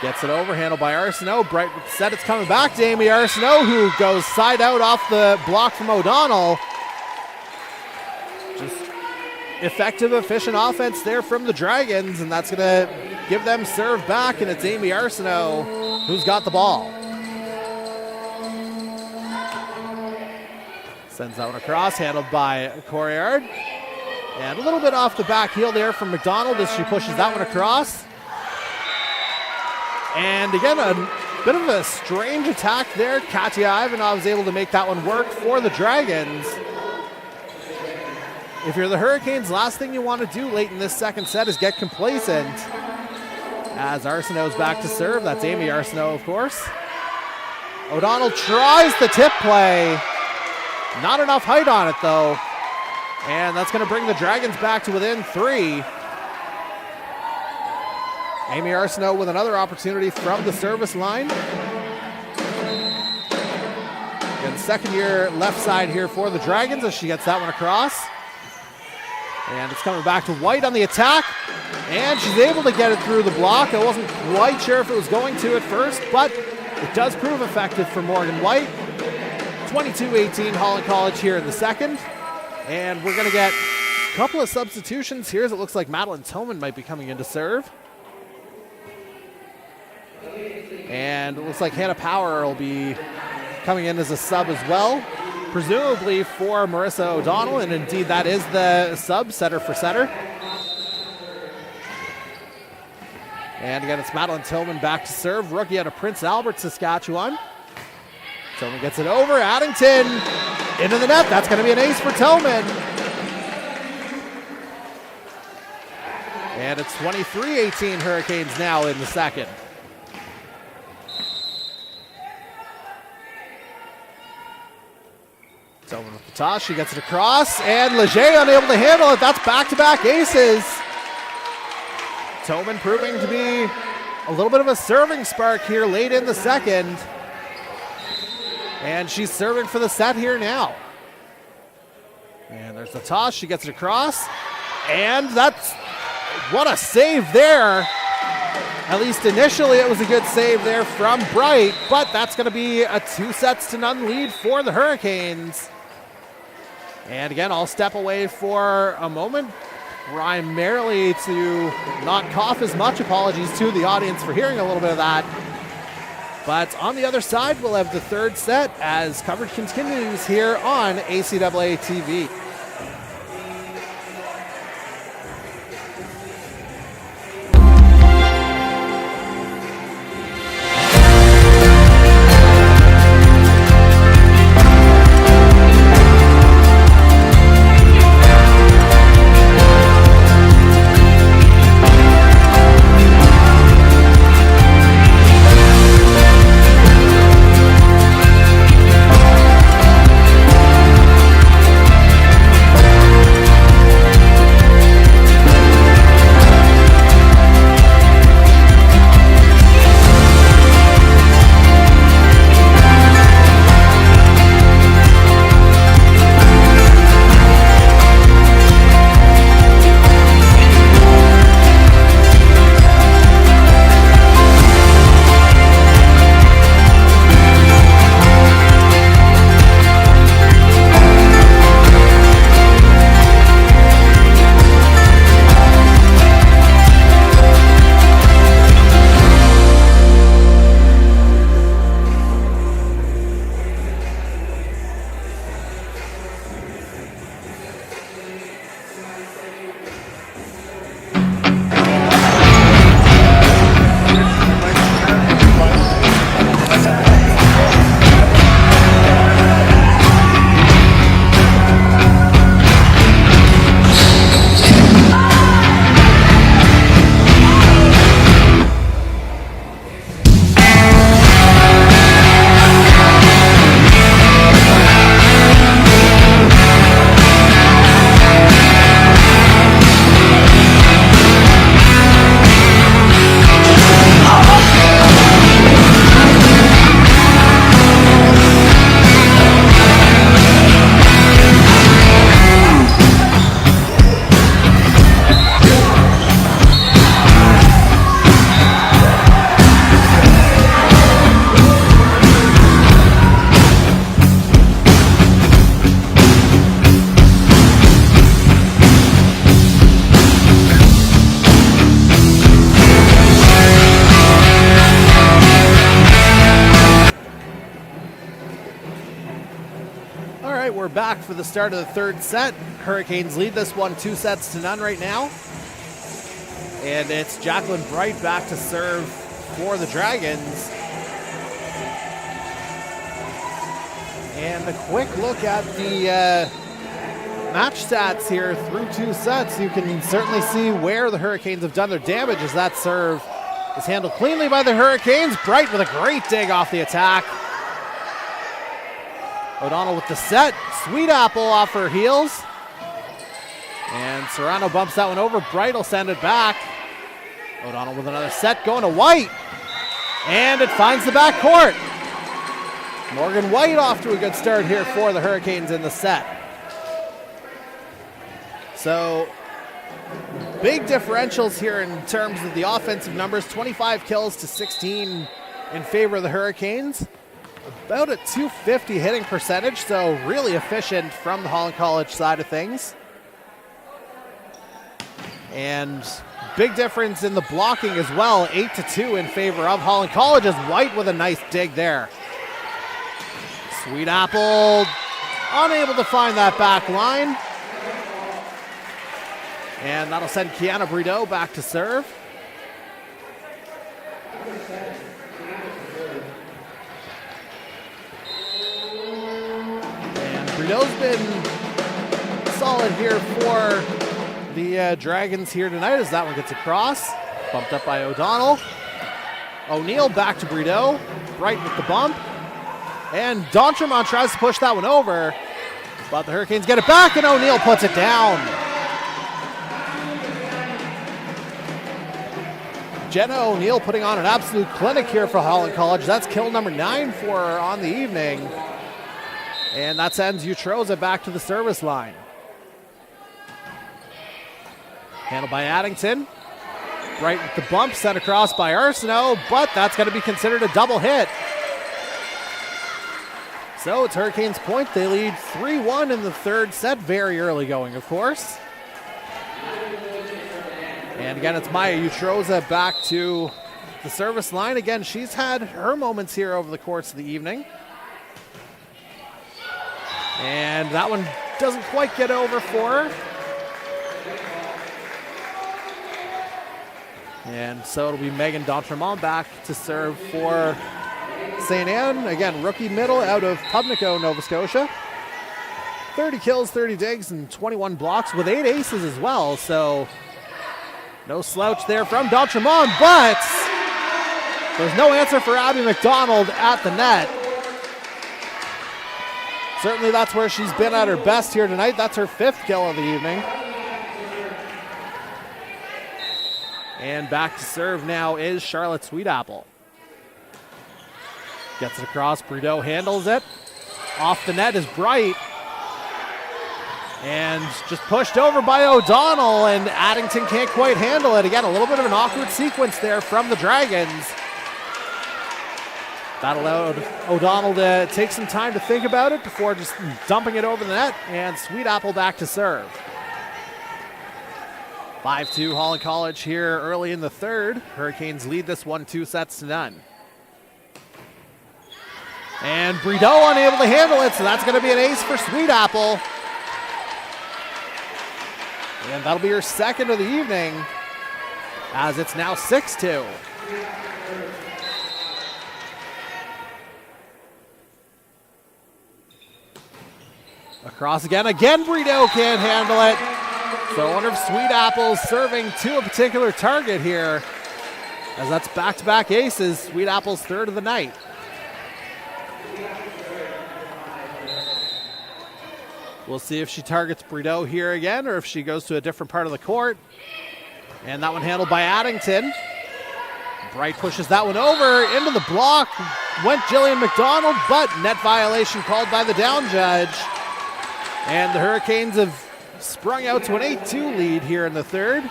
Gets it over, handled by Arsenault. Bright with the set, it's coming back to Amy Arsenault, who goes side out off the block from O'Donnell. Just effective, efficient offense there from the Dragons, and that's going to give them serve back, and it's Amy Arsenault who's got the ball. Sends that one across, handled by Corriard. And a little bit off the back heel there from McDonald as she pushes that one across. And again, a bit of a strange attack there. Katya Ivanov was able to make that one work for the Dragons. If you're the Hurricanes, last thing you want to do late in this second set is get complacent. As Arsenault's back to serve. That's Amy Arsenault, of course. O'Donnell tries the tip play. Not enough height on it, though. And that's going to bring the Dragons back to within three. Amy Arsenault with another opportunity from the service line. Again, second year left side here for the Dragons as she gets that one across. And it's coming back to White on the attack. And she's able to get it through the block. I wasn't quite sure if it was going to at first, but it does prove effective for Morgan White. 22-18 Holland College here in the second. And we're going to get a couple of substitutions here as it looks like Madeline Tillman might be coming in to serve. And it looks like Hannah Power will be coming in as a sub as well, presumably for Marissa O'Donnell, and indeed that is the sub, setter for setter. And again, it's Madeline Tillman back to serve, rookie out of Prince Albert, Saskatchewan. Tillman gets it over, Addington into the net. That's going to be an ace for Tillman. And it's 23-18 Hurricanes now in the second. Tosh, she gets it across, and Leger unable to handle it. That's back-to-back aces. Tobin proving to be a little bit of a serving spark here late in the second. And she's serving for the set here now. And there's the toss, she gets it across. And that's, what a save there. At least initially it was a good save there from Bright, but that's gonna be a 2-0 lead for the Hurricanes. And again, I'll step away for a moment, primarily to not cough as much. Apologies to the audience for hearing a little bit of that. But on the other side, we'll have the third set as coverage continues here on ACAA TV. We're back for the start of the third set. Hurricanes lead this one 2-0 right now. And it's Jacqueline Bright back to serve for the Dragons. And a quick look at the match stats here through 2 sets. You can certainly see where the Hurricanes have done their damage as that serve is handled cleanly by the Hurricanes. Bright with a great dig off the attack. O'Donnell with the set. Sweet Apple off her heels. And Serrano bumps that one over. Bright will send it back. O'Donnell with another set going to White. And it finds the back court. Morgan White off to a good start here for the Hurricanes in the set. So big differentials here in terms of the offensive numbers. 25 kills to 16 in favor of the Hurricanes. About a .250 hitting percentage, so really efficient from the Holland College side of things. And big difference in the blocking as well, 8-2 in favor of Holland College as White with a nice dig there. Sweet Apple unable to find that back line. And that'll send Kiana Brideau back to serve. And Brideau's been solid here for the Dragons here tonight as that one gets across. Bumped up by O'Donnell. O'Neill back to Brideau. Bright with the bump. And D'Entremont tries to push that one over. But the Hurricanes get it back, and O'Neill puts it down. Jenna O'Neill putting on an absolute clinic here for Holland College. That's kill number 9 for her on the evening. And that sends Utroza back to the service line. Handled by Addington. Right with the bump, sent across by Arsenault, but that's going to be considered a double hit. So it's Hurricanes point. They lead 3-1 in the third set, very early going, of course. And again, it's Maya Utroza back to the service line. Again, she's had her moments here over the course of the evening. And that one doesn't quite get over for her. And so it'll be Megan D'Entremont back to serve for St. Anne. Again, rookie middle out of Pubnico, Nova Scotia. 30 kills, 30 digs, and 21 blocks with 8 aces as well. So no slouch there from D'Entremont, but there's no answer for Abby McDonald at the net. Certainly that's where she's been at her best here tonight. That's her 5th kill of the evening. And back to serve now is Charlotte Sweetapple. Gets it across, Brideau handles it. Off the net is Bright. And just pushed over by O'Donnell, and Addington can't quite handle it. Again, a little bit of an awkward sequence there from the Dragons. That allowed O'Donnell to take some time to think about it before just dumping it over the net, and Sweetapple back to serve. 5-2 Holland College here early in the third. Hurricanes lead this one 2-0. And Brideau unable to handle it, so that's going to be an ace for Sweetapple. And that'll be her 2nd of the evening, as it's now 6-2. Across again Brideau can't handle it. So I wonder if Sweetapple's serving to a particular target here, as that's back-to-back aces. Sweetapple's 3rd of the night. We'll see if she targets Brideau here again or if she goes to a different part of the court. And that one handled by Addington. Bright pushes that one over into the block. Went Jillian McDonald, but net violation called by the down judge. And the Hurricanes have sprung out to an 8-2 lead here in the third.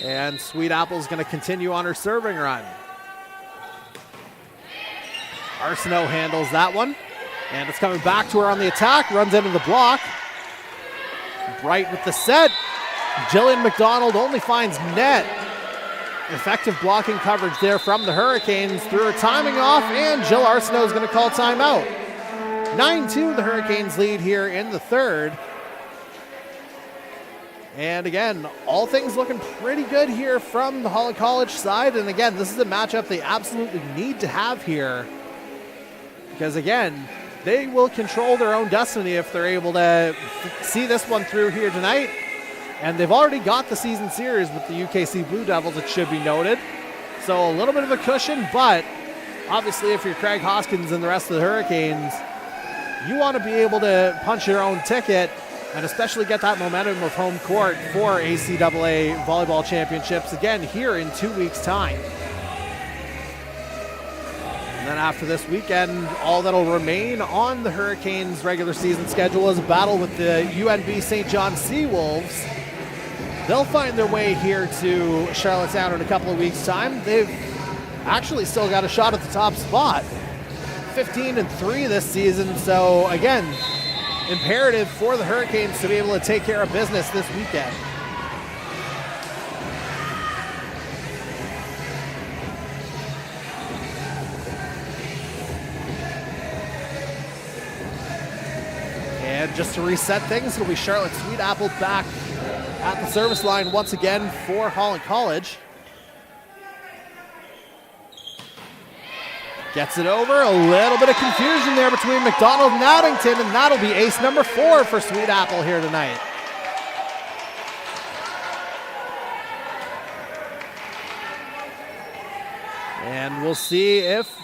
And Sweetapple's going to continue on her serving run. Arsenault handles that one. And it's coming back to her on the attack. Runs into the block. Bright with the set. Jillian McDonald only finds net. Effective blocking coverage there from the Hurricanes. Threw her timing off, and Jill Arsenault is going to call timeout. 9-2 the Hurricanes lead here in the third. And again, all things looking pretty good here from the Holland College side. And again, this is a matchup they absolutely need to have here, because again, they will control their own destiny if they're able to see this one through here tonight. And they've already got the season series with the UKC Blue Devils, it should be noted. So a little bit of a cushion, but obviously if you're Craig Hoskins and the rest of the Hurricanes, you want to be able to punch your own ticket and especially get that momentum of home court for ACAA Volleyball Championships again here in 2 weeks' time. And then after this weekend, all that'll remain on the Hurricanes' regular season schedule is a battle with the UNB St. John Seawolves. They'll find their way here to Charlottetown in a couple of weeks' time. They've actually still got a shot at the top spot. 15-3 this season, so again, imperative for the Hurricanes to be able to take care of business this weekend. And just to reset things, it'll be Charlotte Sweetapple back at the service line once again for Holland College. Gets it over. A little bit of confusion there between McDonald and Addington, and that'll be ace number 4 for Sweetapple here tonight. And we'll see if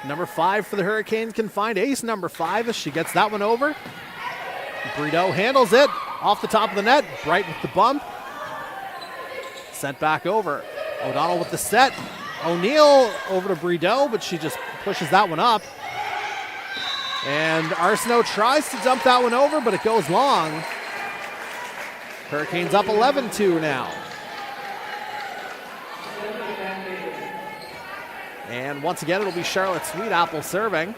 Number 5 for the Hurricanes can find ace number 5 as she gets that one over. Brito handles it off the top of the net. Bright with the bump. Sent back over. O'Donnell with the set. O'Neill over to Brito, but she just pushes that one up. And Arsenault tries to dump that one over, but it goes long. Hurricanes up 11-2 now. And once again, it'll be Charlotte Sweetapple serving.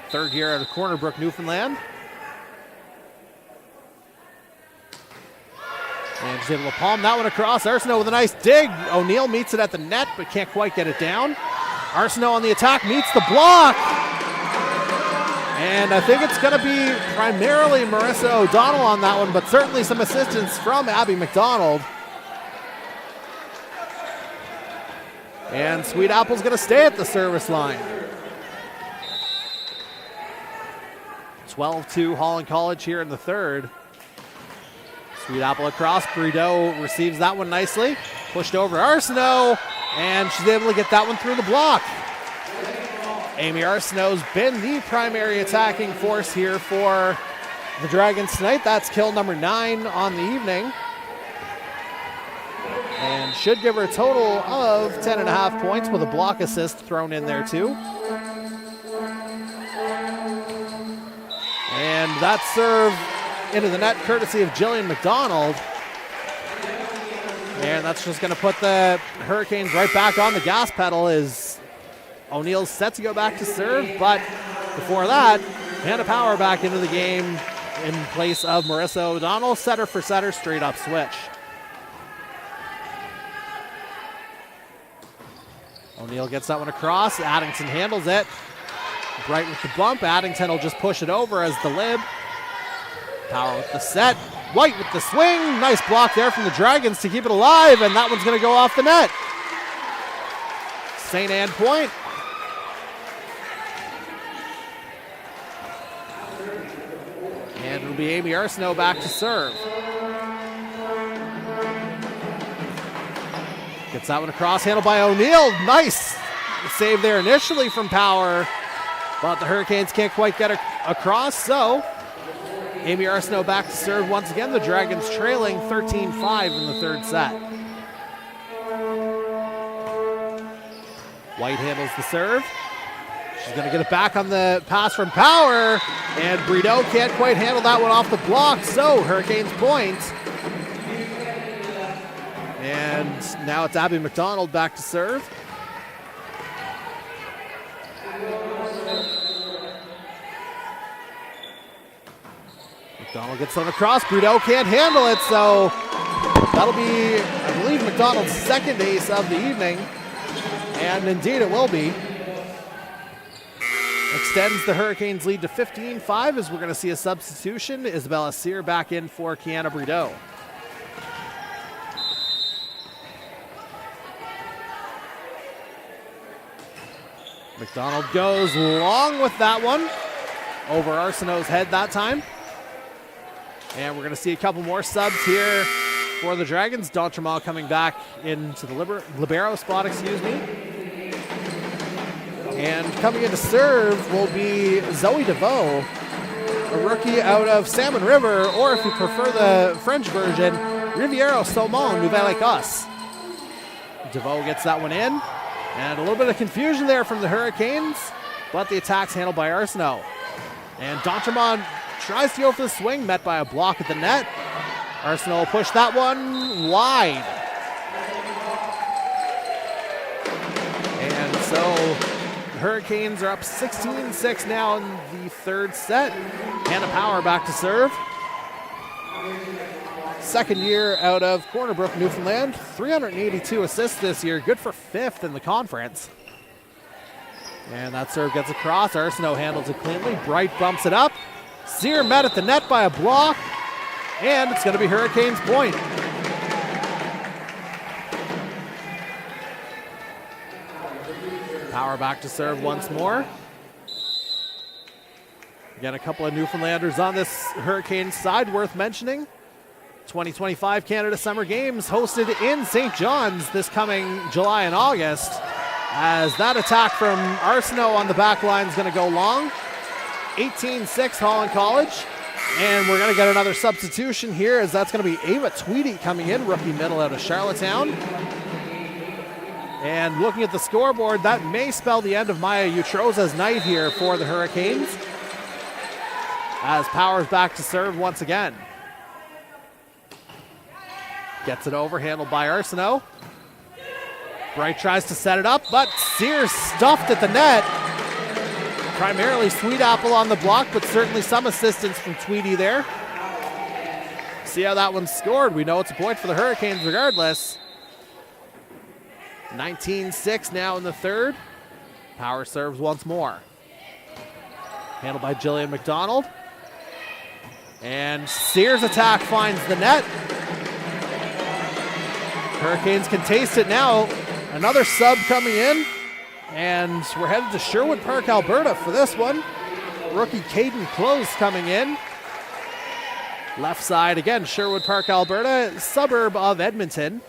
Third year out of Corner Brook, Newfoundland. And she's able to palm that one across. Arsenault with a nice dig. O'Neill meets it at the net, but can't quite get it down. Arsenault on the attack, meets the block. And I think it's going to be primarily Marissa O'Donnell on that one, but certainly some assistance from Abby McDonald. And Sweetapple's going to stay at the service line. 12-2 Holland College here in the third. Sweetapple across. Brito receives that one nicely. Pushed over Arsenault, and she's able to get that one through the block. Amy Arsenault's been the primary attacking force here for the Dragons tonight. That's kill number 9 on the evening. And should give her a total of 10.5 points with a block assist thrown in there too. And that serve into the net courtesy of Jillian McDonald. And that's just going to put the Hurricanes right back on the gas pedal as O'Neill's set to go back to serve. But before that, Hannah Power back into the game in place of Marissa O'Donnell. Setter for setter, straight up switch. O'Neill gets that one across. Addington handles it. Bright with the bump. Addington will just push it over as the lib. Power with the set. White with the swing. Nice block there from the Dragons to keep it alive, and that one's going to go off the net. St. Anne point. And it'll be Amy Arsenault back to serve. Gets that one across, handled by O'Neill. Nice save there initially from Power, but the Hurricanes can't quite get across, so Amy Arsenault back to serve once again. The Dragons trailing 13-5 in the third set. White handles the serve. She's going to get it back on the pass from Power, and Brito can't quite handle that one off the block, so Hurricanes point. And now it's Abby McDonald back to serve. McDonald gets on across. Brito can't handle it, so that'll be, I believe, McDonald's second ace of the evening. And indeed it will be. Extends the Hurricanes lead to 15-5 as we're going to see a substitution. Isabella Sear back in for Kiana Brito. McDonald goes long with that one. Over Arsenault's head that time. And we're going to see a couple more subs here for the Dragons. D'Entremont coming back into the libero spot, excuse me. And coming in to serve will be Zoe DeVoe, a rookie out of Salmon River, or if you prefer the French version, Riviero Saumon, Nouvelle-Écosse. DeVoe gets that one in. And a little bit of confusion there from the Hurricanes, but the attack's handled by Arsenault. And D'Entremont tries to go for the swing, met by a block at the net. Arsenault will push that one wide. And so the Hurricanes are up 16-6 now in the third set. Hannah Power back to serve. Second year out of Corner Brook, Newfoundland. 382 assists this year. Good for 5th in the conference. And that serve gets across. Arsenault handles it cleanly. Bright bumps it up. Sear met at the net by a block. And it's going to be Hurricanes point. Power back to serve once more. Again, a couple of Newfoundlanders on this Hurricanes side worth mentioning. 2025 Canada Summer Games hosted in St. John's this coming July and August. as that attack from Arsenault on the back line is going to go long. 18-6 Holland College. And we're going to get another substitution here, as that's going to be Ava Tweedy coming in, rookie middle out of Charlottetown. And looking at the scoreboard, that may spell the end of Maya Utroza's night here for the Hurricanes, as Powers back to serve once again. Gets it over, handled by Arsenault. Bright tries to set it up, but Sears stuffed at the net. Primarily Sweet Apple on the block, but certainly some assistance from Tweedy there. See how that one's scored. We know it's a point for the Hurricanes regardless. 19-6 now in the third. Power serves once more. Handled by Jillian McDonald. And Sears' attack finds the net. Hurricanes can taste it now. Another sub coming in. And we're headed to Sherwood Park, Alberta for this one. Rookie Caden Close coming in. Left side again, Sherwood Park, Alberta, suburb of Edmonton.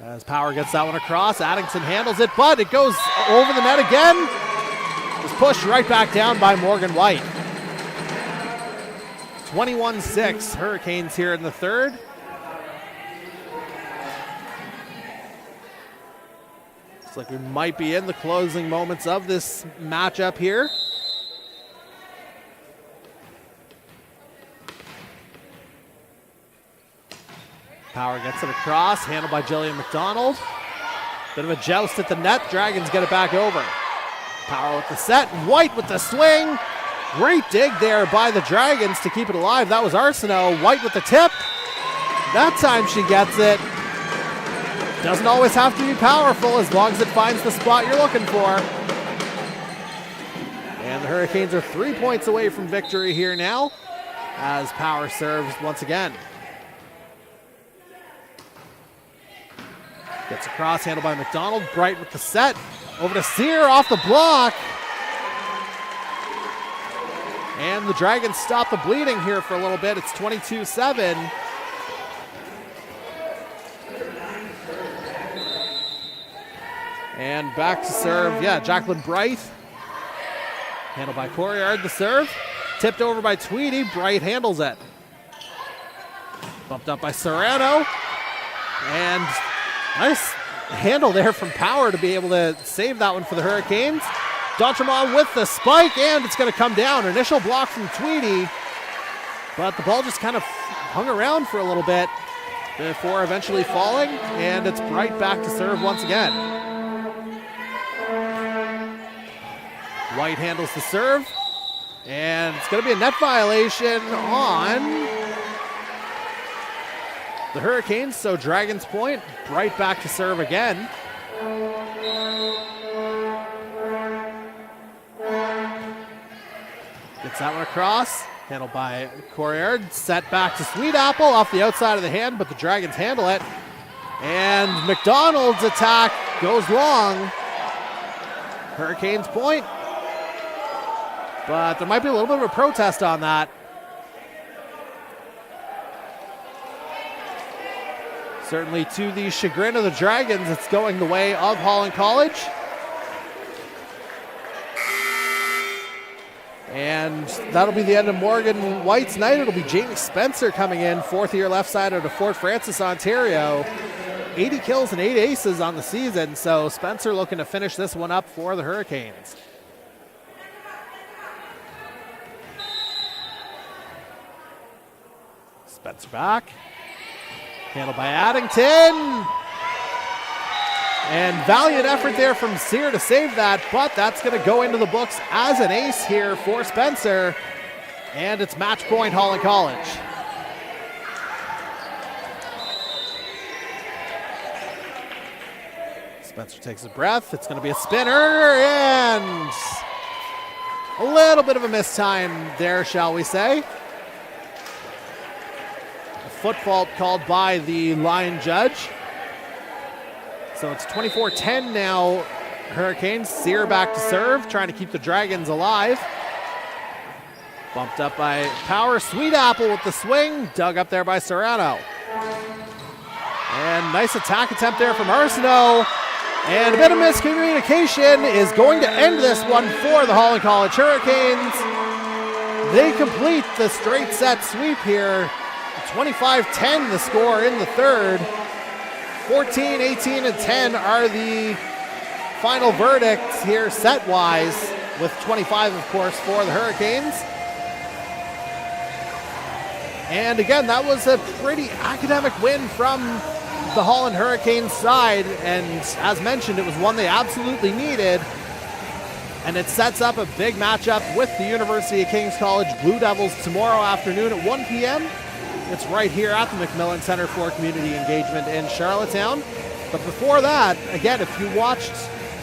As Power gets that one across, Addington handles it, but it goes over the net again. It's pushed right back down by Morgan White. 21-6, Hurricanes here in the third. Looks like we might be in the closing moments of this matchup here. Power gets it across, handled by Jillian McDonald. Bit of a joust at the net, Dragons get it back over. Power with the set, White with the swing. Great dig there by the Dragons to keep it alive. That was Arsenault. White with the tip. That time she gets it. Doesn't always have to be powerful as long as it finds the spot you're looking for. And the Hurricanes are 3 points away from victory here now, as Power serves once again. Gets across, handled by McDonald. Bright with the set. Over to Sear off the block. And the Dragons stop the bleeding here for a little bit. It's 22-7. And back to serve, Jacqueline Bright. Handled by Coryard, the serve. Tipped over by Tweedy, Bright handles it. Bumped up by Serrano. And nice handle there from Power to be able to save that one for the Hurricanes. D'Entremont with the spike, and it's going to come down. Initial block from Tweedy, but the ball just kind of hung around for a little bit before eventually falling, and it's Bright back to serve once again. White handles the serve, and it's going to be a net violation on the Hurricanes, so Dragons point. Bright back to serve again. Gets that one across, handled by Coryard. Set back to Sweet Apple off the outside of the hand, but the Dragons handle it. And McDonald's attack goes long. Hurricanes point. But there might be a little bit of a protest on that. Certainly to the chagrin of the Dragons, it's going the way of Holland College. And that'll be the end of Morgan White's night. It'll be Jamie Spencer coming in, fourth year left side out of Fort Francis, Ontario. 80 kills and 8 aces on the season, so Spencer looking to finish this one up for the Hurricanes. Spencer back. Handled by Addington. And valiant effort there from Sear to save that, but that's going to go into the books as an ace here for Spencer. And it's match point Holland College. Spencer takes a breath. It's going to be a spinner, and a little bit of a mistime there, shall we say. A foot fault called by the line judge. So it's 24-10 now, Hurricanes. Sear back to serve, trying to keep the Dragons alive. Bumped up by Power. Sweet Apple with the swing, dug up there by Serrano. And nice attack attempt there from Arsenault. And a bit of miscommunication is going to end this one for the Holland College Hurricanes. They complete the straight set sweep here. 25-10 the score in the third. 14, 18, and 10 are the final verdicts here set-wise, with 25, of course, for the Hurricanes. And again, that was a pretty academic win from the Holland Hurricanes side, and as mentioned, it was one they absolutely needed, and it sets up a big matchup with the University of King's College Blue Devils tomorrow afternoon at 1 p.m. It's right here at the McMillan Center for Community Engagement in Charlottetown. But before that, again, if you watched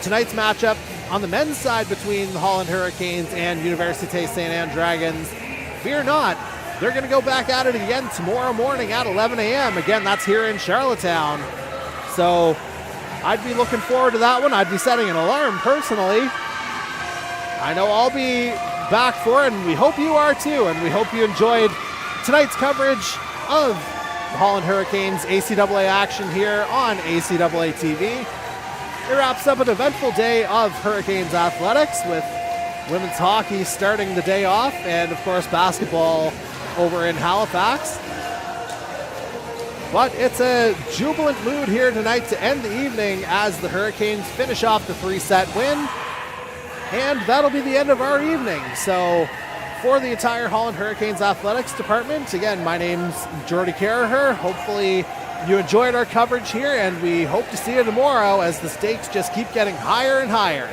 tonight's matchup on the men's side between the Holland Hurricanes and Université St. Anne Dragons, fear not, they're going to go back at it again tomorrow morning at 11 a.m. Again, that's here in Charlottetown. So I'd be looking forward to that one. I'd be setting an alarm personally. I know I'll be back for it, and we hope you are too. And we hope you enjoyed tonight's coverage of the Holland Hurricanes ACAA action here on ACAA TV. It wraps up an eventful day of Hurricanes athletics, with women's hockey starting the day off, and of course basketball over in Halifax. But it's a jubilant mood here tonight to end the evening as the Hurricanes finish off the 3-set win. And that'll be the end of our evening. So for the entire Holland Hurricanes athletics department, again, my name's Jordy Carraher. Hopefully you enjoyed our coverage here, and we hope to see you tomorrow as the stakes just keep getting higher and higher.